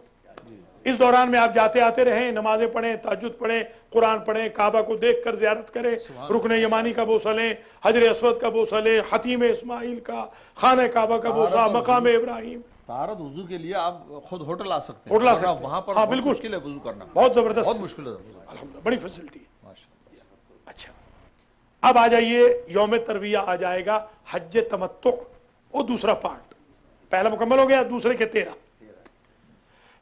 اس دوران میں آپ جاتے آتے رہیں، نمازیں پڑھیں، تہجد پڑھیں، قرآن پڑھیں، کعبہ کو دیکھ کر زیارت کریں، رکن یمانی کا بوسہ لیں، حجر اسود کا بوسہ لیں، حتیم اسماعیل کا، خانہ کعبہ کا بوسہ، مقام ابراہیم۔ طہارت وضو کے لیے آپ خود ہوٹل آ سکتے ہیں، ہوٹل آ سکتے ہیں، وہاں پر ہاں بہت بالکل مشکل ہے وضو کرنا، بہت زبردست، بہت مشکل ہے الحمدللہ بڑی فیسلٹی ہے۔ ماشاءاللہ۔ اچھا اب آ جائیے، یوم ترویہ آ جائے گا، حج تمتع، وہ دوسرا پارٹ، پہلا مکمل ہو گیا، دوسرے کے 13۔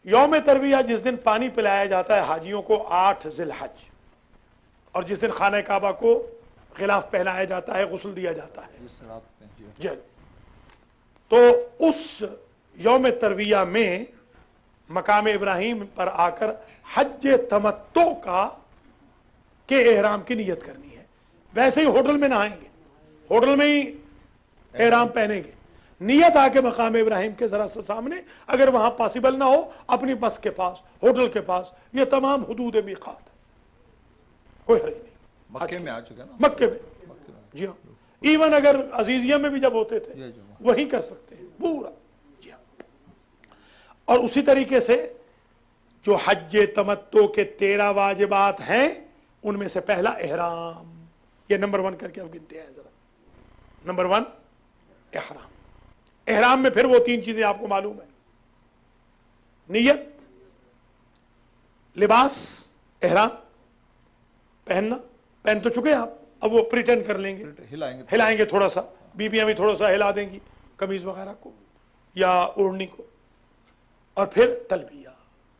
یوم ترویہ جس دن پانی پلایا جاتا ہے حاجیوں کو 8 ذی الحج، اور جس دن خانہ کعبہ کو غلاف پہنایا جاتا ہے، غسل دیا جاتا ہے، جس رات میں جی تو اس یوم ترویہ میں مقام ابراہیم پر آ کر حج تمتع کا کے احرام کی نیت کرنی ہے۔ ویسے ہی ہوٹل میں نہائیں گے، ہوٹل میں ہی احرام پہنیں گے، نیت آ کے مقام ابراہیم کے ذرا سے سامنے، اگر وہاں پاسبل نہ ہو اپنی بس کے پاس، ہوٹل کے پاس، یہ تمام حدود میقات ہے، کوئی حرج نہیں۔ مکے میں آ چکے نا، مکے میں، جی ہاں، ایون اگر عزیزیہ میں بھی جب ہوتے تھے وہی کر سکتے ہیں پورا، جی ہاں۔ اور اسی طریقے سے جو حج تمتع کے 13 واجبات ہیں، ان میں سے پہلا احرام، یہ نمبر 1 کر کے اب گنتے ہیں ذرا۔ نمبر 1 احرام۔ احرام میں پھر وہ 3 چیزیں آپ کو معلوم ہے، نیت، لباس، احرام پہننا، پہن تو چکے آپ، اب وہ پریٹینڈ کر لیں گے، ہلائیں گے تھوڑا سا، بیویاں بھی تھوڑا سا ہلا دیں گی قمیض وغیرہ کو یا اوڑھنی کو، اور پھر تلبیہ،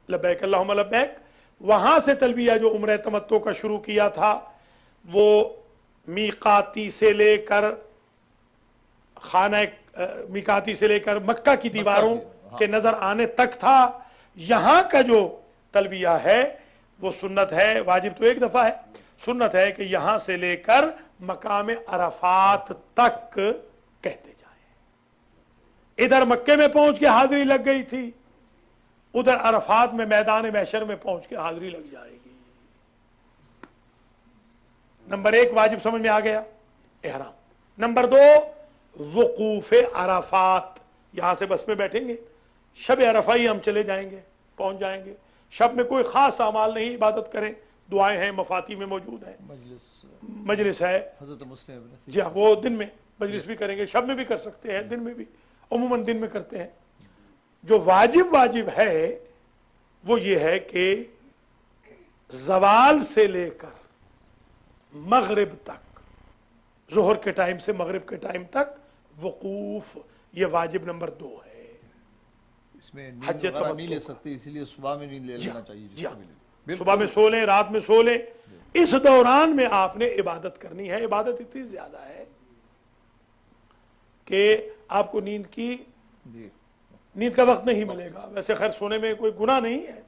लब्बैक अल्लाहुम्मा लब्बैक। वहां से तलबिया जो उम्र तमत्तो का शुरू किया था वो मीकाती से लेकर मीकाती से लेकर मक्का की दीवारों के नजर आने तक था। यहां का जो तलबिया है वो सुन्नत है, वाजिब तो एक दफा है, सुन्नत है कि यहां से लेकर मकाम अरफात तक कहते जाए। इधर मक्के में पहुंच के हाजिरी लग गई थी, उधर अरफात में मैदान महशर में पहुंच के हाजिरी लग जाएगी। नंबर 1 वाजिब समझ में आ गया, एहराम। नंबर 2 वकूफ अरफात, यहां से बस में बैठेंगे, शब अरफा ही हम चले जाएंगे, पहुंच जाएंगे। शब में कोई खास अमाल नहीं, इबादत करें, दुआएं हैं, मफाती में मौजूद हैं, मजलिस है, जी हाँ, वो दिन में मजलिस भी करेंगे, शब में भी कर सकते हैं, दिन में भी, अमूमन दिन में करते हैं। जो वाजिब है वो ये है कि जवाल से लेकर मगरिब तक, जोहर के टाइम से मगरिब के टाइम तक वकूफ, ये वाजिब नंबर 2 है। इसमें नींद वगैरह नहीं ले सकते, इसलिए सुबह में नींद ले लेना चाहिए। जी हाँ, सुबह में सो लें, रात में सो लें। इस दौरान में आपने इबादत करनी है। इबादत इतनी ज्यादा है कि आपको नींद का वक्त नहीं मिलेगा। वैसे खैर सोने में कोई गुनाह नहीं है,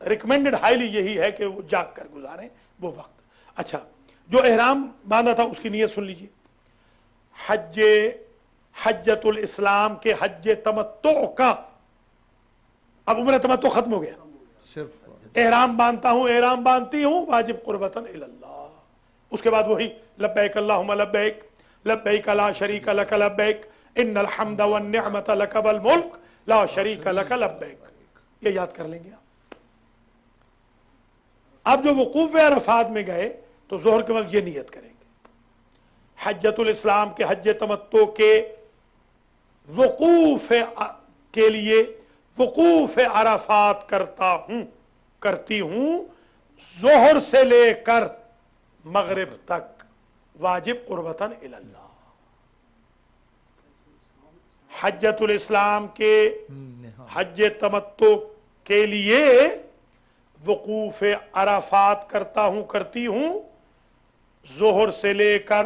रिकमेंडेड हाईली यही है कि वो जाग कर गुजारें वो वक्त। अच्छा, जो एहराम बांधा था उसकी नियत सुन लीजिए। हज्जतुल इस्लाम के हज्ज तमत्तो का, अब उम्र तमत्तो खत्म हो गया, सिर्फ एहराम बांधता हूं, एहराम बांधती हूं, वाजिब कुर्बतन इलल्लाह। उसके बाद वही लब्बैक अल्लाहुम्मा लब्बैक, लब्बैक ला शरीक लक लब्बैक, इन्नल हम्द वन निअमत लक वल मुल्क ला शरीक लक लब्बैक। ये याद कर लेंगे आप। अब जो वकूफ अरफात में गए तो जोहर के वक्त ये नियत करेंगे, हज्जतुल इस्लाम के हज्ज तमत्तो के वकूफ के लिए वकूफ अरफात करती हूं जोहर से लेकर मगरिब तक, वाजिब कुर्बतन इलल्लाह। हज्जतुल इस्लाम के हज्ज तमत्तो के लिए वकूफ अरफात करती हूं जोहर से लेकर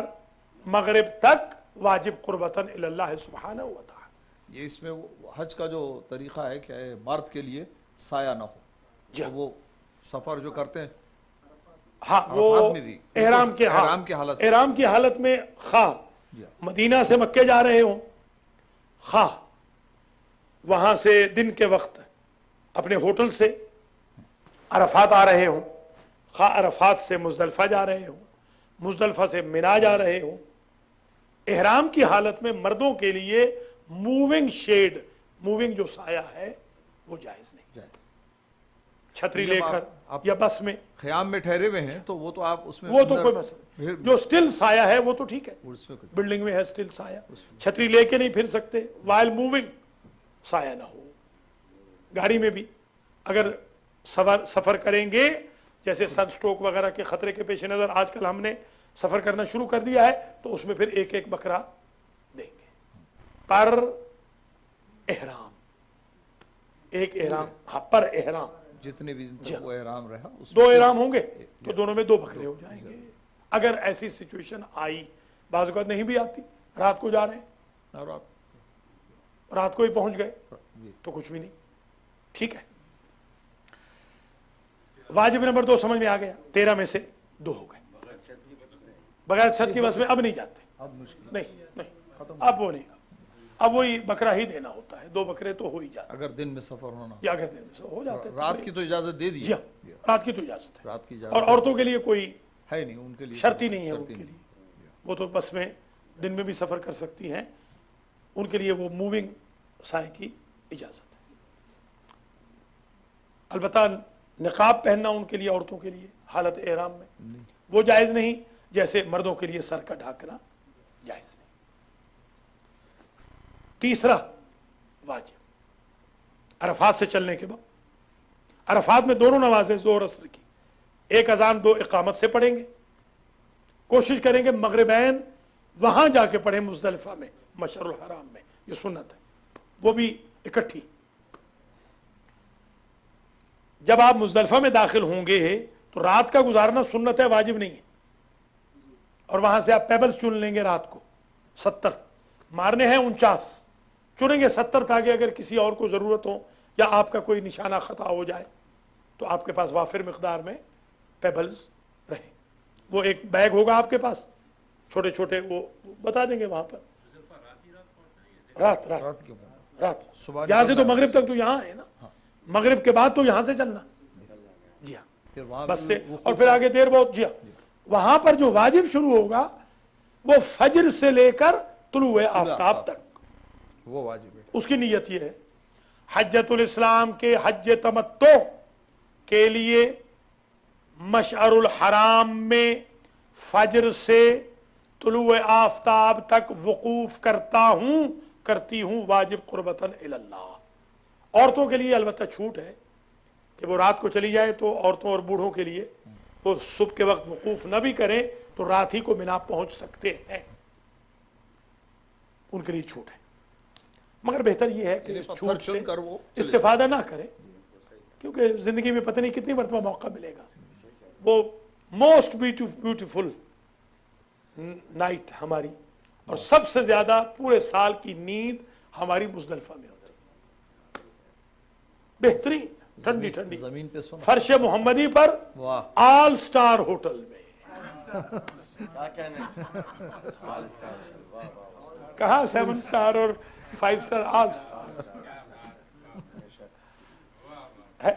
मगरिब तक, वाजिब कुर्बतन इलल्लाह सुब्हानहू व तआला। ये इसमें हज का जो तरीका है क्या है, मर्द के लिए साया ना हो, तो वो सफर जो करते हैं, हाँ, वो एहराम की हालत में खा मदीना से मक्के जा रहे हो, खा वहां से दिन के वक्त अपने होटल से अरफात आ रहे हो, खा अरफात से मुजदलफा जा रहे हो, मुजदलफा से मिना जा रहे हो, एहराम की हालत में मर्दों के लिए मूविंग शेड, मूविंग जो साया है वो जायज नहीं। छतरी लेकर या बस में ख़याम में ठहरे हुए हैं तो वो तो आप उसमें, वो तो कोई मसला, जो स्टिल साया है वो तो ठीक है, बिल्डिंग में है स्टिल साया, छतरी लेके नहीं फिर सकते, वाइल मूविंग साया ना हो। गाड़ी में भी अगर सफर करेंगे, जैसे सनस्ट्रोक वगैरह के खतरे के पेश नजर आजकल हमने सफर करना शुरू कर दिया है, तो उसमें फिर एक एक बकरा देंगे। पर एहराम, एक एहराम, हाँ, पर एहराम जितने भी वो एहराम रहा, 2 एहराम होंगे तो दोनों में 2 बकरे हो जाएंगे। अगर ऐसी सिचुएशन आई, बाज़ औक़ात नहीं भी आती, रात को जा रहे हैं और आप रात को ही पहुंच गए तो कुछ भी नहीं, ठीक है। वाजिब नंबर 2 समझ में आ गया, 13 में से 2 हो गए। बगैर छत की बस में अब नहीं जाते, अब मुश्किल नहीं, अब वो नहीं, अब वही बकरा ही देना होता है, 2 बकरे तो हो ही जाते, अगर दिन में सफर होना, या अगर दिन में सफर हो जाते। रात की तो इजाजत दे दी, जी हाँ, रात की तो इजाजत है, रात की इजाजत, और औरतों के लिए कोई है नहीं, उनके लिए शर्त ही नहीं है, उनके लिए वो तो बस में दिन में भी सफर कर सकती हैं, उनके लिए वो मूविंग साए की इजाजत है। अलबत्ता निकाब पहनना उनके लिए, औरतों के लिए हालत एहराम में वो जायज नहीं, जैसे मर्दों के लिए सर का ढाकना जायज नहीं। तीसरा वाजिब, अरफात से चलने के बाद, अरफात में दोनों नमाजें ज़ोहर असर की, एक अजान 2 इकामत से पढ़ेंगे, कोशिश करेंगे मगरिबैन वहां जाके पढ़े मुजदलिफा में, मशअरुल हराम में, ये सुन्नत है, वो भी इकट्ठी। جب آپ مزدلفہ میں داخل ہوں گے تو رات کا گزارنا سنت ہے، واجب نہیں ہے، اور وہاں سے آپ پیبلز چن لیں گے، رات کو 70 مارنے ہیں، 49 چنیں گے 70 تاکہ اگر کسی اور کو ضرورت ہو یا آپ کا کوئی نشانہ خطا ہو جائے تو آپ کے پاس وافر مقدار میں پیبلز رہیں۔ وہ ایک بیگ ہوگا آپ کے پاس، چھوٹے چھوٹے، وہ بتا دیں گے وہاں پر۔ رات صبح یہاں سے تو مغرب تک تو یہاں ہے نا، مغرب کے بعد تو یہاں سے چلنا، جی ہاں، بس سے، اور پھر آگے دیر بہت، جی ہاں۔ وہاں پر جو واجب شروع ہوگا وہ فجر سے لے کر طلوع آفتاب تک، وہ واجب ہے۔ اس کی نیت یہ ہے۔ حجۃ الاسلام کے حج تمتع کے لیے مشعر الحرام میں فجر سے طلوع آفتاب تک وقوف کرتی ہوں واجب قربتاً اللہ۔ عورتوں کے لیے البتہ چھوٹ ہے کہ وہ رات کو چلی جائے، تو عورتوں اور بوڑھوں کے لیے وہ صبح کے وقت وقوف نہ بھی کریں تو رات ہی کو مینا پہنچ سکتے ہیں، ان کے لیے چھوٹ ہے۔ مگر بہتر یہ ہے کہ اس چھوٹ سے استفادہ نہ کریں، کیونکہ زندگی میں پتہ نہیں کتنی مرتبہ موقع ملے گا۔ وہ موسٹ بیوٹیفل نائٹ ہماری، اور سب سے زیادہ پورے سال کی نیند ہماری مزدلفہ میں ہوتی ہے، بہترین ٹھنڈی ٹھنڈی زمین پہ فرش محمدی پر، آل سٹار ہوٹل میں۔ کہاں 7 سٹار اور 5 سٹار، آل سٹار ہے،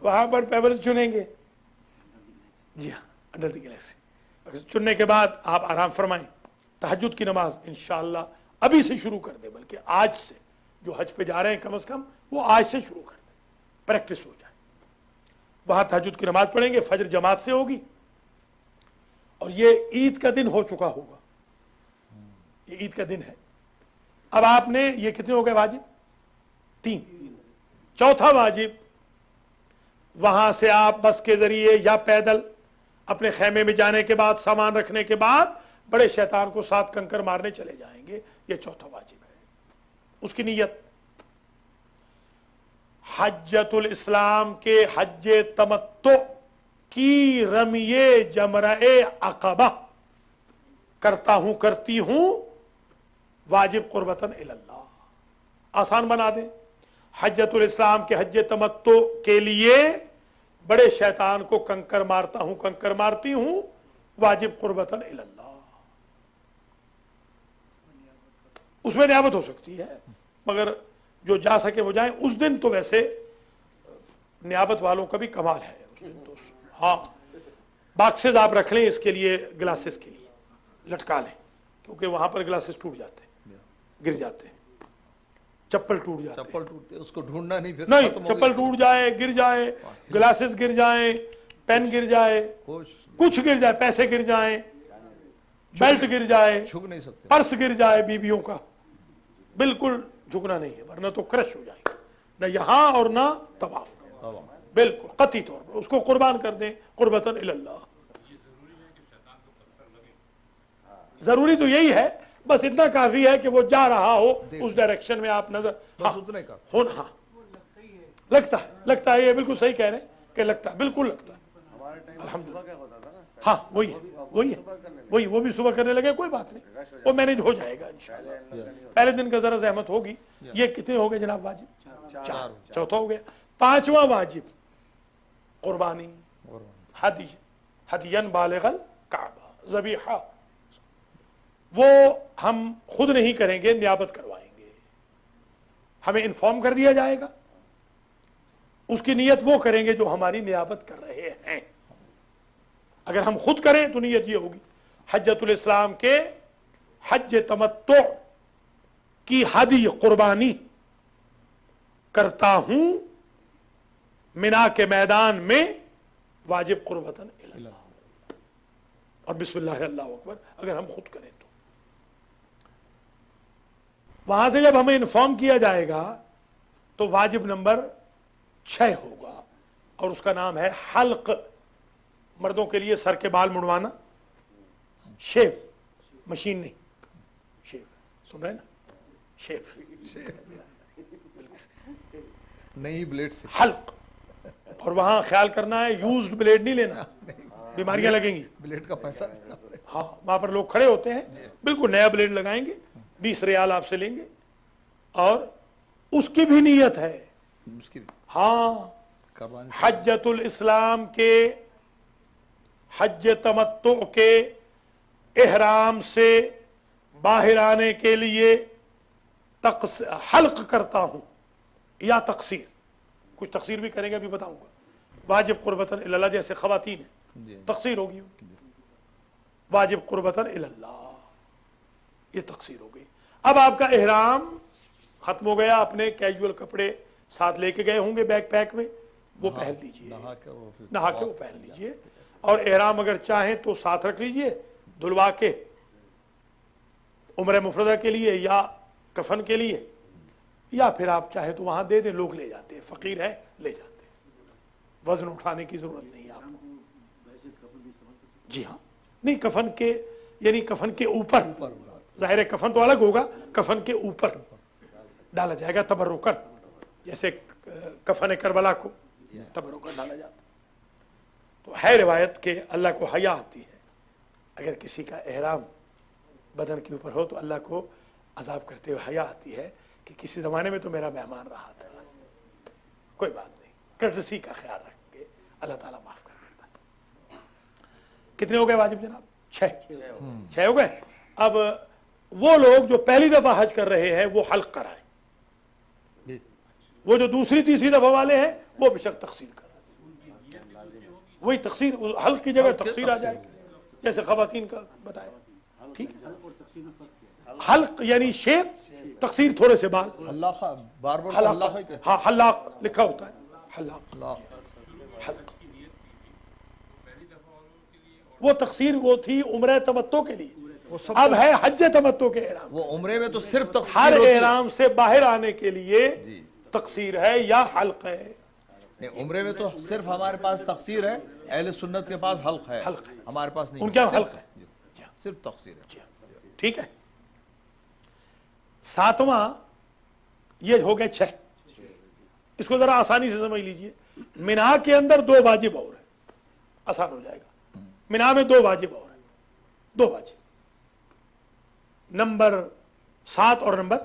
وہاں پر پیبلز چنیں گے، جی ہاں، انڈر دی گلیکسی۔ چننے کے بعد آپ آرام فرمائیں، تہجد کی نماز انشاءاللہ ابھی سے شروع کر دیں، بلکہ آج سے، جو حج پہ جا رہے ہیں کم از کم وہ آج سے شروع کر دیں، پریکٹس ہو جائے۔ وہاں تہجد کی نماز پڑھیں گے، فجر جماعت سے ہوگی، اور یہ عید کا دن ہو چکا ہوگا، یہ عید کا دن ہے۔ اب آپ نے یہ کتنے ہو گئے واجب؟ 3۔ چوتھا واجب، وہاں سے آپ بس کے ذریعے یا پیدل اپنے خیمے میں جانے کے بعد، سامان رکھنے کے بعد، بڑے شیطان کو 7 کنکر مارنے چلے جائیں گے، یہ چوتھا واجب ہے۔ اس کی نیت حجۃ الاسلام کے حج تمتع کی رمی جمرہ عقبہ کرتی ہوں واجب قربتاً اللہ۔ آسان بنا دیں، حجۃ الاسلام کے حج تمتع کے لیے بڑے شیطان کو کنکر مارتی ہوں واجب قربتاً اللہ۔ اس میں نیابت ہو سکتی ہے، مگر جو جا سکے وہ جائیں۔ اس دن تو ویسے نیابت والوں کا بھی کمال ہے، اس دن تو ہاں، باکسز آپ رکھ لیں اس کے لیے، گلاسز کے لیے لٹکا لیں، کیونکہ وہاں پر گلاسز ٹوٹ جاتے ہیں، گر جاتے ہیں، چپل ٹوٹ جاتے ہیں، چپل ٹوٹتے اس کو ڈھونڈنا نہیں، پھر نہیں، چپل ٹوٹ جائے، گر جائے، گلاسز گر جائیں، پین گر جائے، کچھ گر جائے، پیسے گر جائیں، بیلٹ گر جائے، چھک نہیں سکتے، پرس گر جائے بیویوں کا، بالکل جھکنا نہیں ہے، ورنہ تو کرش ہو جائے گا، نہ یہاں اور نہ طواف میں، بالکل قطعی طور پر اس کو قربان کر دیں قربتاً اللہ۔ ضروری تو یہی ہے، بس اتنا کافی ہے کہ وہ جا رہا ہو اس ڈائریکشن میں، آپ نظر ہاں لگتا ہے، یہ بالکل صحیح کہہ رہے ہیں کہ لگتا ہے، بالکل لگتا ہے، الحمدللہ۔ ہاں وہی ہے، وہ بھی صبح کرنے لگے، کوئی بات نہیں، وہ مینج ہو جائے گا انشاءاللہ۔ پہلے دن کا ذرا زحمت ہوگی۔ یہ کتنے ہو گئے جناب واجب؟ 4۔ چوتھا ہو گیا۔ 5واں واجب قربانی، ہدین بالغ الکعبہ، ذبیحہ، وہ ہم خود نہیں کریں گے، نیابت کروائیں گے، ہمیں انفارم کر دیا جائے گا، اس کی نیت وہ کریں گے جو ہماری نیابت کر رہے ہیں۔ اگر ہم خود کریں تو نیت یہ ہوگی، حجۃ الاسلام کے حج تمتع کی ہدی قربانی کرتا ہوں منا کے میدان میں واجب قربتاً اللہ، اور بسم اللہ اللہ اکبر اگر ہم خود کریں تو۔ وہاں سے جب ہمیں انفارم کیا جائے گا تو واجب نمبر 6 ہوگا، اور اس کا نام ہے حلق، مردوں کے لیے سر کے بال مڑوانا، شیو، مشین نہیں، شیو، سن رہے نا، شیو، نئی بلیڈ سے، حلق، اور وہاں خیال کرنا ہے یوزڈ بلیڈ نہیں لینا، بیماریاں لگیں گی. بلیڈ کا پیسہ دینا پڑے گا. ہاں وہاں پر لوگ کھڑے ہوتے ہیں، بالکل نیا بلیڈ لگائیں گے، 20 ریال آپ سے لیں گے، اور اس کی بھی نیت ہے. اس کی ہاں قربانی حجۃ الاسلام کے حج تمتع کے احرام سے باہر آنے کے لیے حلق کرتا ہوں یا تقصیر، کچھ تقصیر بھی کریں گے ابھی بتاؤں گا. واجب قربتاً الی اللہ، جیسے خواتین ہیں تقصیر ہوگی، واجب قربتاً الی اللہ، یہ تقصیر ہو گئی. اب آپ کا احرام ختم ہو گیا، اپنے کیجول کپڑے ساتھ لے کے گئے ہوں گے بیک پیک میں، وہ پہن لیجئے، نہا کے وہ پہن لیجئے. اور احرام اگر چاہیں تو ساتھ رکھ لیجئے دھلوا کے، عمرہ مفردہ کے لیے یا کفن کے لیے، یا پھر آپ چاہیں تو وہاں دے دیں، لوگ لے جاتے ہیں، فقیر ہے لے جاتے ہیں، وزن اٹھانے کی ضرورت نہیں ہے آپ کو. جی ہاں، نہیں کفن کے یعنی کفن کے اوپر، ظاہر ہے کفن تو الگ ہوگا، کفن کے اوپر ڈالا جائے گا تبرکن، جیسے کفن کربلا کو تبرکن ڈالا جاتا. تو ہے روایت کہ اللہ کو حیا آتی ہے اگر کسی کا احرام بدن کے اوپر ہو تو اللہ کو عذاب کرتے ہوئے حیا آتی ہے کہ کسی زمانے میں تو میرا مہمان رہا تھا. کوئی بات نہیں، کرٹسی کا خیال رکھ کے اللہ تعالیٰ معاف کر دیتا ہے. کتنے ہو گئے واجب جناب؟ 6 ہو گئے. اب وہ لوگ جو پہلی دفعہ حج کر رہے ہیں وہ حلق کرائیں، وہ جو دوسری تیسری دفعہ والے ہیں وہ بے شک تقصیر کریں. وہی تقصیر، حلق کی جگہ تقصیر آ جائے گی، جیسے خواتین کا بتایا. ٹھیک ہے، حلق یعنی شیو، تقصیر تھوڑے سے بال. اللہ بار بار حلاق، ہاں حلاق لکھا ہوتا ہے، حلاق. حلق وہ تقصیر وہ تھی عمرہ تمتع کے لیے، اب ہے حج تمتع کے احرام. وہ عمرے میں تو صرف ہر تقصیر ہوتی ہے. احرام سے باہر آنے کے لیے تقصیر ہے یا حلق ہے. نہیں، عمرے میں تو صرف ہمارے پاس تقصیر ہے، اہل سنت کے پاس حلق ہے، حلق ہے، ہمارے پاس نہیں. ان کے حلق ہے، صرف تقصیر ہے. ٹھیک ہے. 7واں یہ ہو گئے 6. اس کو ذرا آسانی سے سمجھ لیجئے. مینا کے اندر 2 واجب اور ہیں، آسان ہو جائے گا. مینا میں 2 واجب اور ہیں، 2 واجب، نمبر 7 اور نمبر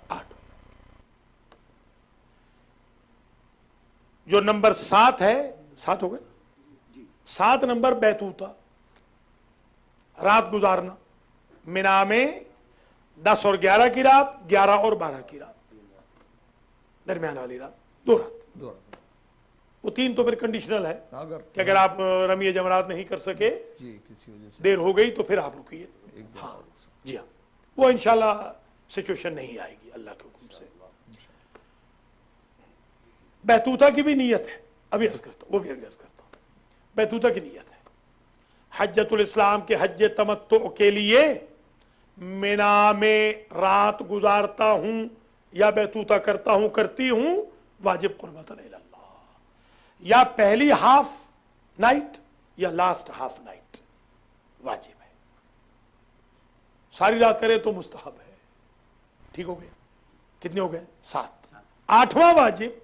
8. جو نمبر 7 ہے، 7 ہو گئے. 7 نمبر بیتوتا، رات گزارنا. مینا میں 10 اور 11 کی رات، 11 اور 12 کی رات، درمیان والی رات، 2 رات. وہ 3 تو پھر کنڈیشنل ہے کہ اگر آپ رمی جمرات نہیں کر سکے، کسی وجہ سے دیر ہو گئی تو پھر آپ رکیے. ہاں جی ہاں، وہ انشاءاللہ سچویشن نہیں آئے گی اللہ کے حکم سے. بیتوتا کی بھی نیت ہے، ابھی عرض کرتا ہوں، وہ بھی ابھی عرض کرتا ہوں. بیتوتا کی نیت ہے، حجۃ الاسلام کے حج تمتع کے لیے مینا میں رات گزارتا ہوں یا بیتوتا کرتا ہوں، کرتی ہوں، واجب قربتاً الی اللہ، یا پہلی ہاف نائٹ یا لاسٹ ہاف نائٹ واجب ہے. ساری رات کرے تو مستحب ہے. ٹھیک ہو گئے؟ کتنے ہو گئے؟ 7. 8واں واجب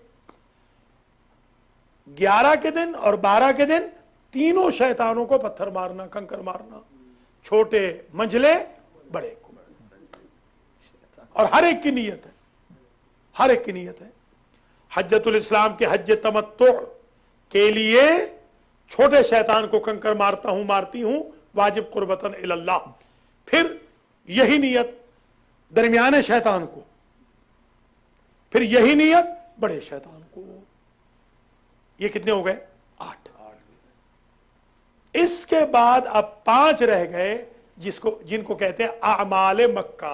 11 کے دن اور 12 کے دن تینوں شیطانوں کو پتھر مارنا، کنکر مارنا، چھوٹے منجلے بڑے کو، اور ہر ایک کی نیت ہے، ہر ایک کی نیت ہے. حجۃ الاسلام کے حج تمتع کے لیے چھوٹے شیطان کو کنکر مارتا ہوں، مارتی ہوں، واجب قربتاً الی اللہ. پھر یہی نیت درمیانے شیطان کو، پھر یہی نیت بڑے شیطان کو. یہ کتنے ہو گئے؟ 8. اس کے بعد اب 5 رہ گئے جن کو کہتے ہیں اعمال مکہ.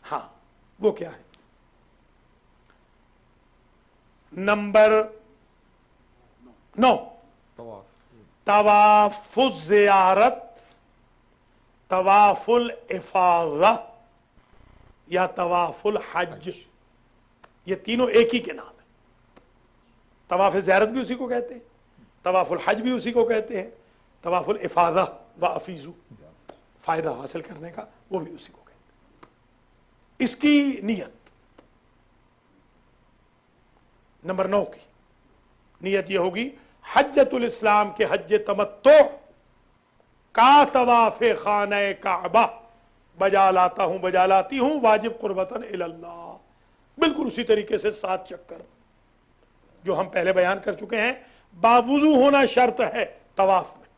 ہاں وہ کیا ہے؟ نمبر 9 طواف الزیارت، طواف الافاضہ یا طواف الحج. یہ تینوں ایک ہی کے نام ہیں. طواف زیارت بھی اسی کو کہتے ہیں، طواف الحج بھی اسی کو کہتے ہیں، طواف الافاضہ و افیزو، فائدہ حاصل کرنے کا، وہ بھی اسی کو کہتے ہیں. اس کی نیت नंबर 9 की नियत ये होगी हज्जतुल इस्लाम के हज तमत्तो का तवाफ खाने काबा बजा लाती हूं वाजिब कुर्बतन इलल्लाह। बिल्कुल उसी तरीके से 7 चक्कर जो हम पहले बयान कर चुके हैं, बावुजू होना शर्त है तवाफ में,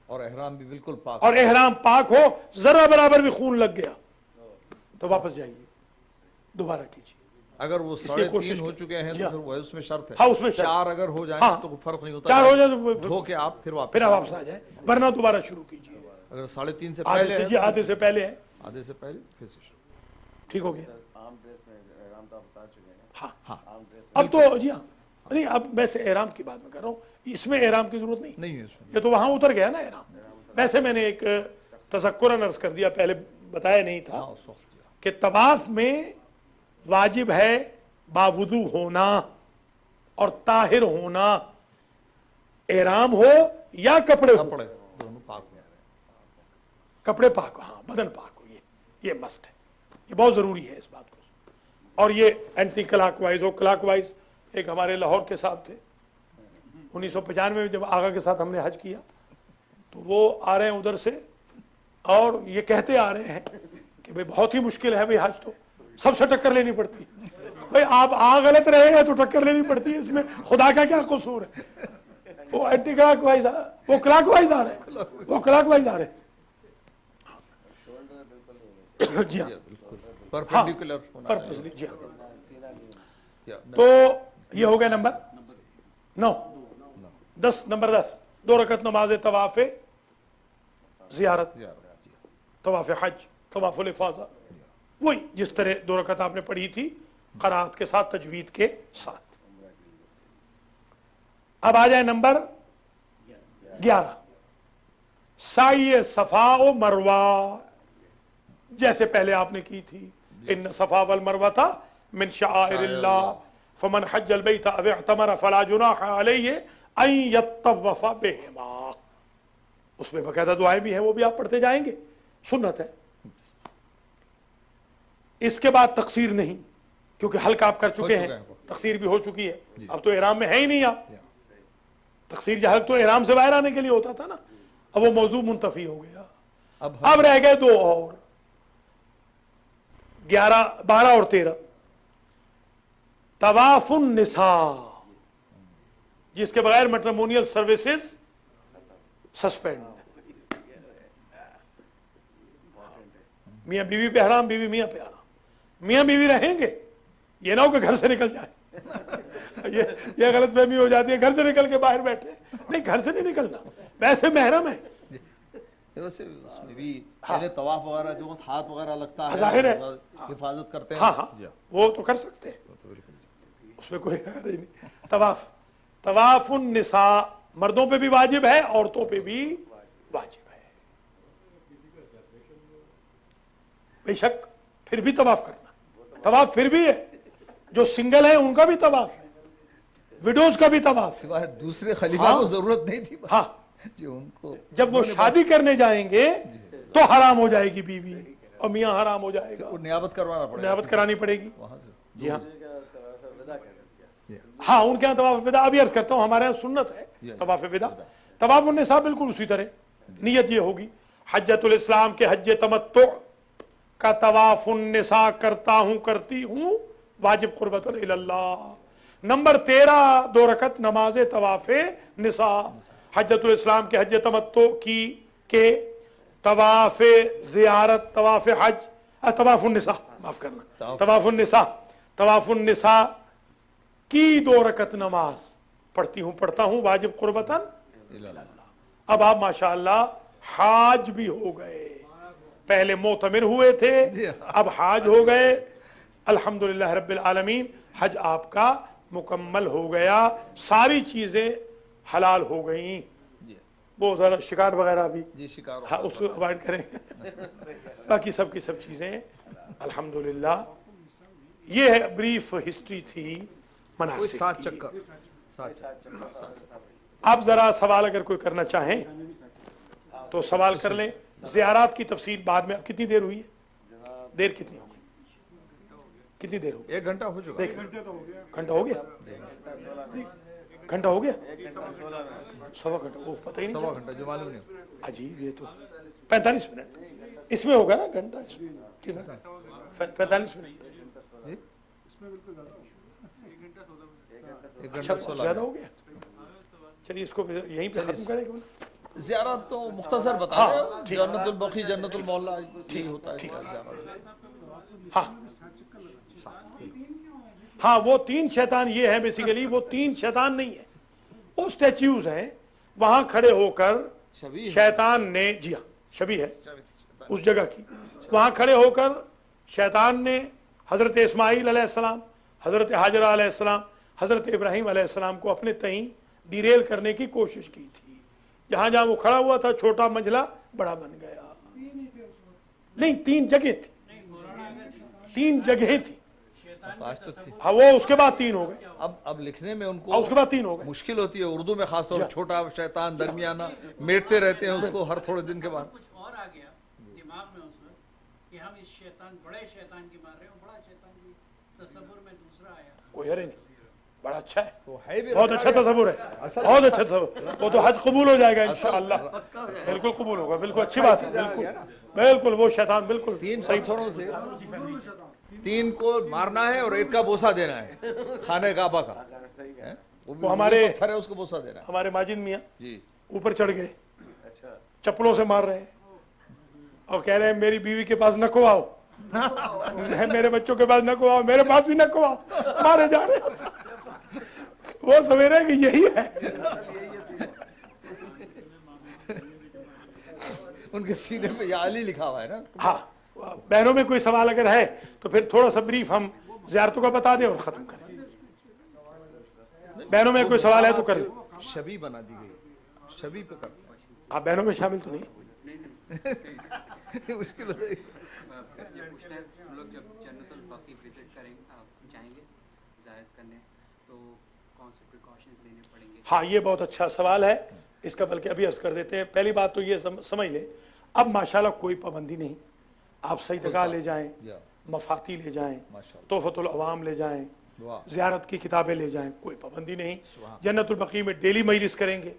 और एहराम भी बिल्कुल पाक, और एहराम पाक हो, जरा बराबर भी खून लग गया तो वापस जाइए, दोबारा कीजिए। अगर वो इसलिए 3.5 हो चुके हैं तो फिर वो उसमें शर्त है। हाँ, उसमें शर्त। 4 अगर हो जाए हाँ, तो फर्क नहीं होता, 4 हो जाए तो धो के आप फिर फिर वापस आ जाए, वरना दोबारा शुरू कीजिए। अगर 3.5 से आधे पहले से है जी आधे से पहले है, आधे से पहले फिर से शुरू। ठीक हो गया। आम ड्रेस में एहराम तो आप बता चुके हैं। हाँ हाँ, आम ड्रेस अब तो जी हाँ, नहीं अब वैसे एहराम की बात मैं कर रहा हूँ, इसमें एहराम की जरूरत नहीं, नहीं है इसमें। ये तो वहां उतर गया ना एहराम। वैसे मैंने एक तज़क्कुरन अर्ज कर दिया, पहले बताया नहीं था हाँ, उस वक्त किया। कि तवाफ में वाजिब है बावुजू होना और ताहिर होना, एहराम हो या कपड़े हो, कपड़े दोनों पाक हो। कपड़े पाक हो, हाँ बदन पाक हो, ये मस्ट है, ये बहुत जरूरी है इस बात को। और ये एंटी क्लॉकवाइज हो क्लॉकवाइज, एक हमारे लाहौर के साहब थे 1995 में जब आगा के साथ हमने हज किया, तो वो आ रहे हैं उधर से और ये कहते आ रहे हैं कि भाई बहुत ही मुश्किल है भाई, हज तो सबसे टक्कर लेनी पड़ती है। भाई आप गलत रहे हैं तो टक्कर लेनी पड़ती है, इसमें खुदा का क्या कसूर है। वो एंटी क्लॉकवाइज, वो क्लॉकवाइज आ रहे हैं, वो क्लॉकवाइज आ रहे थे। जी हाँ, परपेंडिकुलर होना पर्पसली, जी हाँ। चाहिए। तो ये हो गया नंबर 9। 10 नंबर 10 2 रकत नमाज तवाफ ज़ियारत, तवाफ हज, तवाफुल इफाज़ा, वही जिस तरह 2 रकत आपने पढ़ी थी क़राअत के साथ, तजवीद के साथ। अब आ जाए नंबर 11 साई सफ़ा व मरवा, जैसे पहले आपने की थी, इन सफ़ा वल मरवा था मिन शाइरिल्लाह फमन हज्जल बैत अव इअतमर फला जुनाह अलैहि अन यतवफ़ बिहिमा। उसमें बाकायदा दुआएं भी हैं, वो भी आप पढ़ते जाएंगे, सुन्नत है। इसके बाद तकसीर नहीं, क्योंकि हल्का आप कर चुके हैं, तकसीर भी हो चुकी है, अब तो इहराम में है ही नहीं आप। तकसीर जहल तो इहराम से बाहर आने के लिए होता था ना, अब वो मौजू मुंतफी हो गया। अब रह गए 2 और, 11, 12 और 13 तवाफुन निसा, जिसके बगैर मैट्रिमोनियल सर्विसेज सस्पेंड। मियां बीवी पे हराम, बीवी मियां पे हराम। मियां बीवी रहेंगे, ये ना हो कि घर से निकल जाए। ये गलतफहमी हो जाती है, घर से निकल के बाहर बैठे, नहीं घर से नहीं निकलना, वैसे महरम है। वैसे उसमें भी पहले तवाफ वगैरह जो हाथ वगैरह लगता है, ज़ाहिर है, हिफाजत करते हैं। हाँ हाँ, वो तो कर सकते हैं, उसमें कोई हर्ज नहीं। तवाफुन निसा मर्दों पे भी वाजिब है, औरतों पे भी वाजिब है। बेशक फिर भी तवाफ करना, तवाफ फिर भी है, जो सिंगल है उनका भी तवाफ है, विडोज का भी तवाफ है। सिवाय दूसरे खलीफा को जरूरत नहीं थी, हाँ, जो उनको जब वो शादी करने जाएंगे तो हराम हो जाएगी बीवी और मियां हराम हो जाएगा, नियाबत करवाना पड़ेगा, नियाबत करानी पड़ेगी वहां से। जी हाँ। विदा कर दिया। हाँ, उनके यहाँ तवाफ विदा अभी अर्ज करता हूँ, हमारे यहाँ सुन्नत है तवाफ विदा। तवाफ निसा बिल्कुल उसी तरह, नियत ये होगी हज्जतुल इस्लाम के हज तमत्तु का तवाफ निसा करता हूँ, करती हूँ, वाजिब कुर्बतन इलल्लाह। नंबर 13 2 रकत नमाज तवाफ निसा, हज्जतुल इस्लाम के हज तमत्तु की के तवाफ ज़ियारत, तवाफ हज, तवाफ निसा, माफ करना, तवाफ निसा की 2 रकत नमाज पढ़ता हूँ वाजिब कुर्बतन इलल्लाह। अब आप माशाअल्लाह हाज भी हो गए, पहले मोतमिर हुए थे, अब हाज हो गए, अल्हम्दुलिल्लाह रब्बिल आलमीन। हज आपका मुकम्मल हो गया, सारी चीजें हलाल हो गई। वो जरा शिकार वगैरह भी जी, शिकार हाँ, उसको अवॉइड करें। बाकी सब की सब चीजें अल्हम्दुलिल्लाह। ये है ब्रीफ हिस्ट्री थी मनासिक 7 की। चक्कर। आप जरा सवाल अगर कोई करना चाहें तो सवाल कर लें। ज़ियारात की तफसील बाद में। अब कितनी देर हुई है? देर कितनी हो गई? कितनी देर हो गई? 1 घंटा हो चुका। देख घंटा हो गया, घंटा हो गया, 1.15 घंटा, ओह पता ही नहीं 1.25 चला। घंटा जो मालूम नहीं। अजीब, ये तो 45 मिनट इसमें होगा ना, घंटा इसमें कितना, 45 मिनट। जी? एक अच्छा घंटा 16 ज्यादा हो गया, चलिए इसको यहीं पे खत्म करें। ज़ियारत तो मुख्तसर बता हाँ, दें, ठीक। जन्नतुल बकी ज़न्नतुल मौला ठीक होता है क्या ज़ियारत? हाँ हाँ, वो 3 शैतान ये है बेसिकली, वो 3 शैतान नहीं है, वो स्टैच्यूज हैं वहां खड़े होकर शबीह शैतान ने, जी हाँ शबी है उस जगह की, वहां खड़े होकर शैतान ने हजरत इस्माइल अलैहिस्सलाम, हजरत हाजरा अलैहिस्सलाम, हजरत इब्राहिम अलैहिस्सलाम को अपने तहीं डिरेल करने की कोशिश की थी। जहां जहां वो खड़ा हुआ था छोटा मंझला बड़ा बन गया। नहीं, 3 जगह थी, 3 जगह थी। आज तो थी। हाँ वो उसके बाद 3 हो गए, अब लिखने में उनको उसके बाद 3 हो गए। मुश्किल होती है उर्दू में, खासतौर पर छोटा शैतान दरमियाना मेटते रहते हैं उसको हर थोड़े दिन के बाद। कुछ और आ गया दिमाग में उस वक्त कि हम इस शैतान, बड़े शैतान की मार रहे हो, बड़ा शैतान भी तसव्वुर में दूसरा आया। कोई हरे नहीं, बड़ा अच्छा है, तो है भी बहुत अच्छा तस्वुर है, बहुत अच्छा तस्वुर। वो तो हज कबूल हो जाएगा इंशाअल्लाह, बिल्कुल कबूल होगा, बिल्कुल अच्छी बात है, बिल्कुल बिल्कुल वो शैतान बिल्कुल 3 पत्थरों से 3 को मारना है और 1 का बोसा देना है खाने काबा का। हैं? वो हमारे पत्थर है, उसको बोसा देना है। हमारे माजिद मियाँ जी ऊपर चढ़ गए, अच्छा चप्पलों से मार रहे हैं और कह रहे हैं मेरी बीवी के पास नको आओ, मेरे बच्चों के पास नको आओ, मेरे पास भी नको आओ, मारे जा रहे हैं। वो सवेरे कि यही है, उनके सीने पे या अली लिखा हुआ है ना। हाँ बहनों में कोई सवाल अगर है तो फिर थोड़ा सा ब्रीफ हम ज़ियारतों का बता दें और ख़त्म करें। बहनों में कोई सवाल है तो कर लो। शबी बना दी गई, शबी पे कर आप बहनों में शामिल तो नहीं? मुश्किल हो जाएगी। ये पूछना है, हम लोग जब जन्नतुल बकी विजिट करेंगे, आप जाएंगे ज़ियारत करने, तो कौन से प्रिकॉशंस लेने पड़ेंगे? हाँ ये बहुत अच्छा सवाल है, इसका बल्कि अभी अर्ज कर देते हैं। पहली बात तो ये समझ लें, अब माशाल्लाह कोई पाबंदी नहीं, आप सही जगह ले जाएं, मफाती ले जाएं, तोहफतुल अवाम ले जाएं, ज़ियारत की किताबें ले जाएं, कोई पाबंदी नहीं। जन्नतुल बकी में डेली मजलिस करेंगे,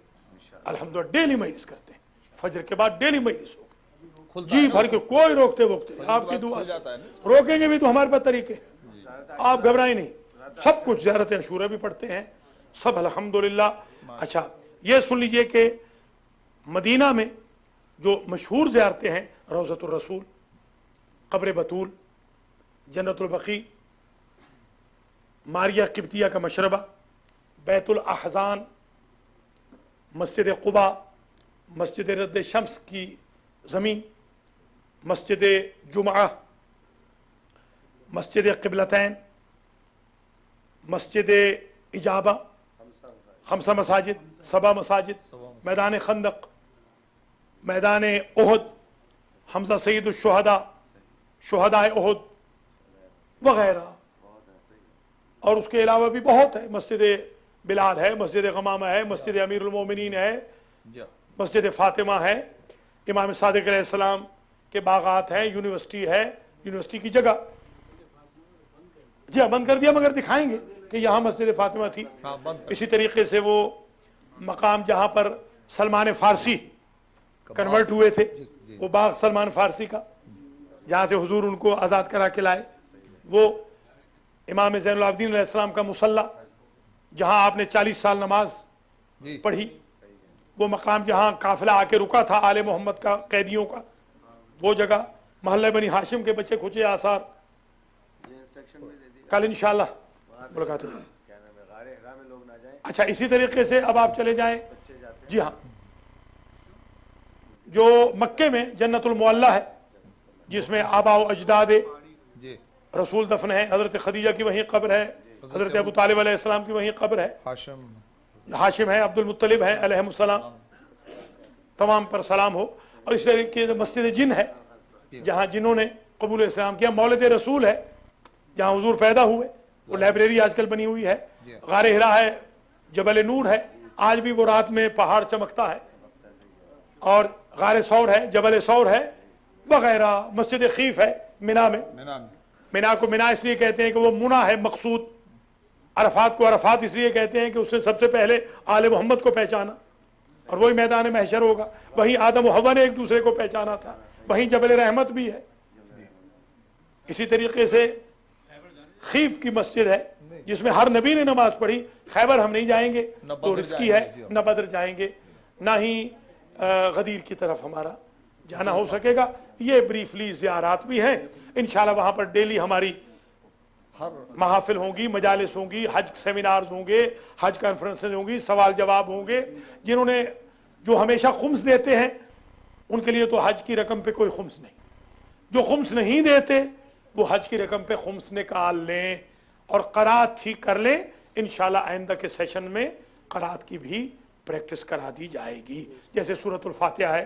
अल्हम्दुलिल्लाह डेली मजलिस करते हैं, फजर के बाद डेली मजलिस होगी, जी भर के, कोई रोकते वोकते, आपकी दुआ से रोकेंगे भी तो हमारे पास तरीके, आप घबराएं नहीं, सब कुछ। ज़ियारत अशूरा भी पढ़ते हैं सब अल्हम्दुलिल्लाह। अच्छा ये सुन लीजिए कि मदीना में जो मशहूर ज़ियारतें हैं, रौज़तुर रसूल, कब्र बतूल, जन्नतुल बकी, मारिया किब्तिया का मशरबा, बैतुल अहज़ान, मस्जिद क़ुबा, मस्जिद रद्द शम्स की ज़मीन, मस्जिद जुमा, मस्जिद क़िबलतैन, मस्जिद इजाबा, खमसा मसाजिद, सबा मसाजिद, मैदान खंदक, मैदान उहद, हमजा सईद शुहदा, शुहदाए उहद वगैरह, और उसके अलावा भी बहुत है। मस्जिद बिलाल है, मस्जिद गमामा है, मस्जिद अमीरुल मोमिनीन है, मस्जिद फातिमा है, इमाम सादिक अलैहिस्सलाम के बागात हैं, यूनिवर्सिटी है, यूनिवर्सिटी की जगह। जी हाँ बंद कर दिया, मगर दिखाएंगे कि यहाँ मस्जिद फातिमा थी। इसी तरीके से वो मकाम जहाँ पर सलमान फारसी कन्वर्ट हुए थे, वो बाग सलमान फारसी का, जहाँ से हुजूर उनको आज़ाद करा के लाए, वो इमाम ज़ैनुल आबिदीन अलैहिस्सलाम का मुसल्ला, जहाँ आपने 40 साल नमाज पढ़ी, वो मकाम जहाँ काफिला आके रुका था आले मोहम्मद का, कैदियों का, वो जगह, महल्ला बनी हाशिम के बच्चे खुचे आसार। कल इंशाअल्लाह मुलाकात होगी। अच्छा इसी तरीके से अब आप चले जाएं, जी हाँ, जो मक्के में जन्नतुल मुअल्ला है, जिसमें आबा व अजदाद रसूल दफन है, हज़रत खदीजा की वहीं कब्र है, हज़रत अबू तालिब अलैहिस्सलाम की वहीं कब्र है, हाशिम है, अब्दुल मुत्तलिब है अलैहिमुस्सलाम, तमाम पर सलाम हो। और इस तरीके से मस्जिद जिन है, जहाँ जिन्होंने कबूल इस्लाम किया, मौलिद रसूल है, जहाँ हुजूर पैदा हुए, वो लाइब्रेरी आजकल बनी हुई है, गारे हिरा है, जबल नूर है, आज भी वो रात में पहाड़ चमकता है, और गारे सौर है, जबल सौर है वगैरह, मस्जिद खीफ है मिना में, मिना को मिना इसलिए कहते हैं कि वो मुना है मकसूद, अरफात को अरफात इसलिए कहते हैं कि उसने सबसे पहले आले मोहम्मद को पहचाना और वही मैदान महशर होगा, वहीं आदम और हवा ने एक दूसरे को पहचाना था, वहीं जबल रहमत भी है। इसी तरीके से खीफ की मस्जिद है जिसमें हर नबी ने नमाज पढ़ी। खैबर हम नहीं जाएंगे तो रिस्की है, न बदर जाएंगे, ना ही गदीर की तरफ हमारा जाना हो सकेगा। ये ब्रीफली ज़ियारात भी हैं, इंशाल्लाह वहाँ पर डेली हमारी महाफिल होंगी, मजालिस होंगी, हज सेमिनार्स होंगे, हज कॉन्फ्रेंसेज होंगी, सवाल जवाब होंगे। जिन्होंने जो हमेशा खुम्स देते हैं उनके लिए तो हज की रकम पे कोई खुम्स नहीं, जो खुम्स नहीं देते वो हज की रकम पे खुम्स निकाल लें और क़रात ठीक कर लें। इंशाल्लाह आइंदा के सेशन में क़रात की भी प्रैक्टिस करा दी जाएगी। जैसे सूरतुल फातिहा है,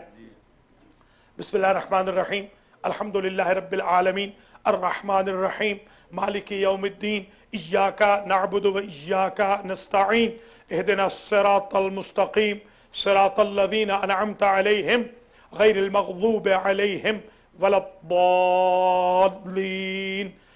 बिस्मिल्लाहिर्रहमानिर्रहीम, अल्हम्दुलिल्लाहि रब्बिल आलमीन, अर्रहमानिर्रहीम, मालिकी यौमिद्दीन, इय्याका नअबुदु व इय्याका नस्तईन, इहदिनास सिरातल मुस्तकीम, सिरातल लज़ीना अनअमता अलैहिम, गैरिल मग़ज़ूबि अलैहिम वलद्दाल्लीन।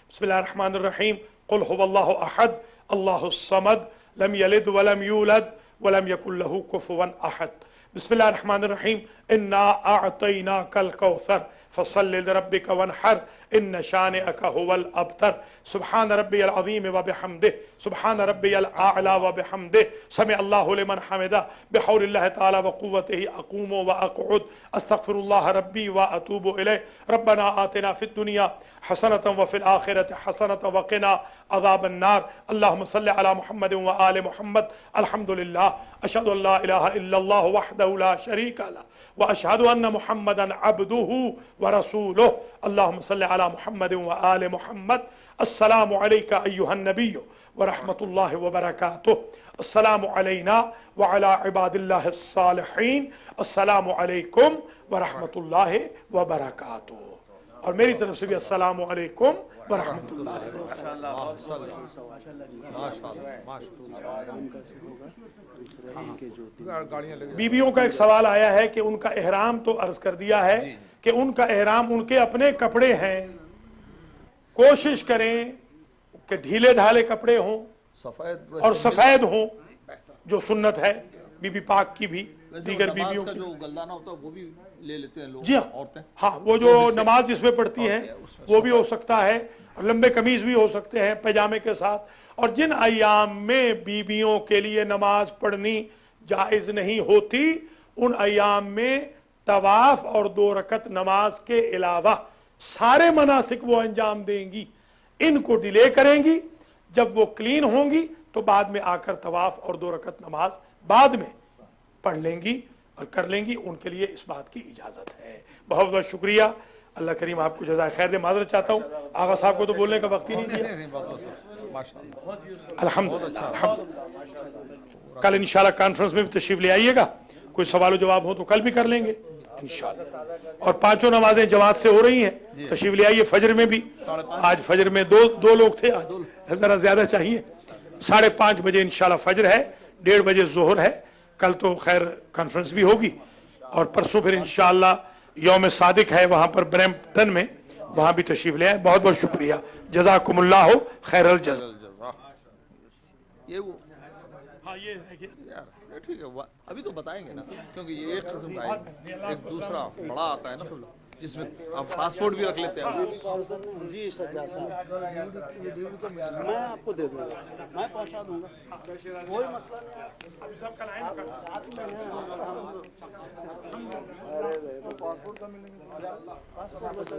बिस्मिल्लाहिर्रहमानिर्रहीम, कुल हुवल्लाहु अहद, अल्लाहुस समद, लम यलिद वलम यूलद वलम यकुल लहू कुफुवन अहद। बिस्मिल्लाहिर्रहमानिर्रहीम, इन्ना अअतैनाकल कौसर फसल्लि लिरब्बिका वन्हर, इन्न शानिअका हुवल अबतर। सुब्हान रब्बियल अज़ीम व बिहम्दिहि, सुब्हान रब्बियल आला व बिहम्दिहि, समी अल्लाहु लिमन हमिदा, बिहौलिल्लाहि तआला व कुव्वतिही अक़ूमु व अक़उद, अस्तग़फिरुल्लाह रब्बी व अतूबु इलैह। रब्बना आतिना फिद दुनिया हसनतन व फिल आखिरति हसनतन व क़िना अज़ाबन नार। अल्लाहुम्मा सल्लि अला मुहम्मद व आलि मुहम्मद। अल्हम्दुलिल्लाह, अशहदु अल्ला इलाहा इल्लल्लाह वहदहु ला शरीका लह व अशहदु अन्न मुहम्मदन अब्दुहु व रसूलुहु। अल्लाहुम्मा सल्लि अला मुहम्मद व आलि मुहम्मद। अस्सलामु अलैका अय्युहन नबिय्यु व रहमतुल्लाहि व बरकातुहु। अस्सलामु अलैना व अला इबादिल्लाहिस सालिहीन। अस्सलामु अलैकुम व रहमतुल्लाहि व बरकातुहु। और मेरी तरफ से भी अस्सलामु अलैकुम व रहमतुल्लाहि व बरकातुहु। बीबियों का एक सवाल आया है कि उनका एहराम तो अर्ज कर दिया है कि उनका एहराम उनके अपने कपड़े हैं, कोशिश करें कि ढीले ढाले कपड़े हों और सफेद हों जो सुन्नत है बीबी पाक की भी, दीगर बीबियों की। जो गलदाना होता है वो भी ले लेते हैं लोग, जी हाँ, औरतें। हाँ, वो जो नमाज जिसमें पढ़ती हैं वो भी हो सकता है, और लंबे कमीज भी हो सकते हैं पैजामे के साथ। और जिन अय्याम में बीबियों के लिए नमाज पढ़नी जायज़ नहीं होती उन अय्याम में तवाफ और 2 रकत नमाज के अलावा सारे मनासिक वो अंजाम देंगी। इनको डिले करेंगी, जब वो क्लीन होंगी तो बाद में आकर तवाफ और 2 रकत नमाज बाद में पढ़ लेंगी और कर लेंगी। उनके लिए इस बात की इजाज़त है। बहुत बहुत शुक्रिया। अल्लाह करीम आपको जज़ाए खैर दे। माज़रत चाहता हूँ, आगा साहब को तो बोलने का वक्त ही नहीं दिया। अल्हम्दुलिल्लाह, अल्हम्दुलिल्लाह। कल इंशाल्लाह कॉन्फ्रेंस में भी तशरीफ ले आइएगा, कोई सवाल जवाब हो तो कल भी कर लेंगे इंशाल्लाह। और 5 नमाजें जमात से हो रही हैं, तशरीफ ले आइए। फजर में भी, आज फजर में दो लोग थे, आज ज़रा ज़्यादा चाहिए। 5:30 बजे इंशाल्लाह फजर है, 1:30 बजे ज़ोहर है। कल तो खैर कॉन्फ्रेंस भी होगी और परसों फिर इंशाल्लाह यौम सादिक है वहाँ पर ब्रैम्पटन में, वहाँ भी तशरीफ ले आए। बहुत बहुत शुक्रिया। जज़ाकुमुल्लाहु खैरल जज़ा। ये वो हाँ, ये यार ठीक है, अभी तो बताएंगे ना, क्योंकि ये एक किस्म का है, एक दूसरा बड़ा आता है ना फिर, जिसमें आप पासपोर्ट भी रख लेते हैं। जी सज्जा साहब, मैं आपको दे दूंगा, मैं पहुंचा दूंगा, कोई मसला नहीं। साथ में हैं, अरे पासपोर्ट का मिलेंगे, पासपोर्ट बस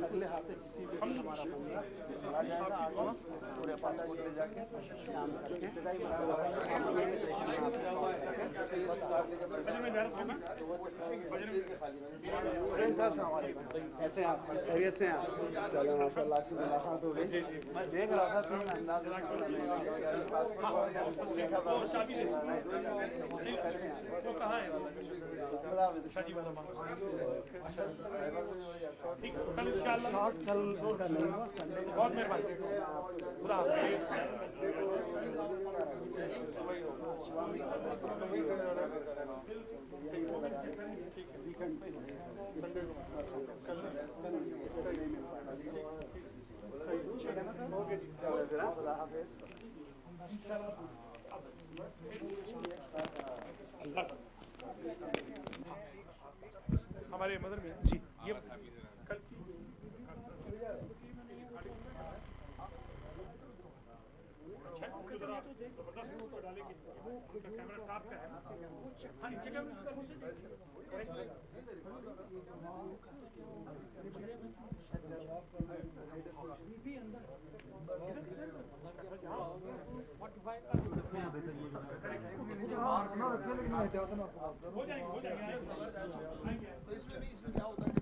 अगले हफ्ते किसी भी हमारा चला जाएगा, आगे पूरे पासपोर्ट ले जाके शाम करके कैसे आप खैरियत से हैं? चलो माशाल्लाह से मुलाकात हो गई। मैं देख रहा था फिर मैं अंदाज़ देखा था शॉर्ट कल का नहीं हुआ, संडे बहुत मेहरबानी। ویکینڈ پہ سنڈے ہمارے مدر میں جی یہ کل کی کیمرہ ٹاپ کا ہے. ہاں تو اس میں کیا ہوتا ہے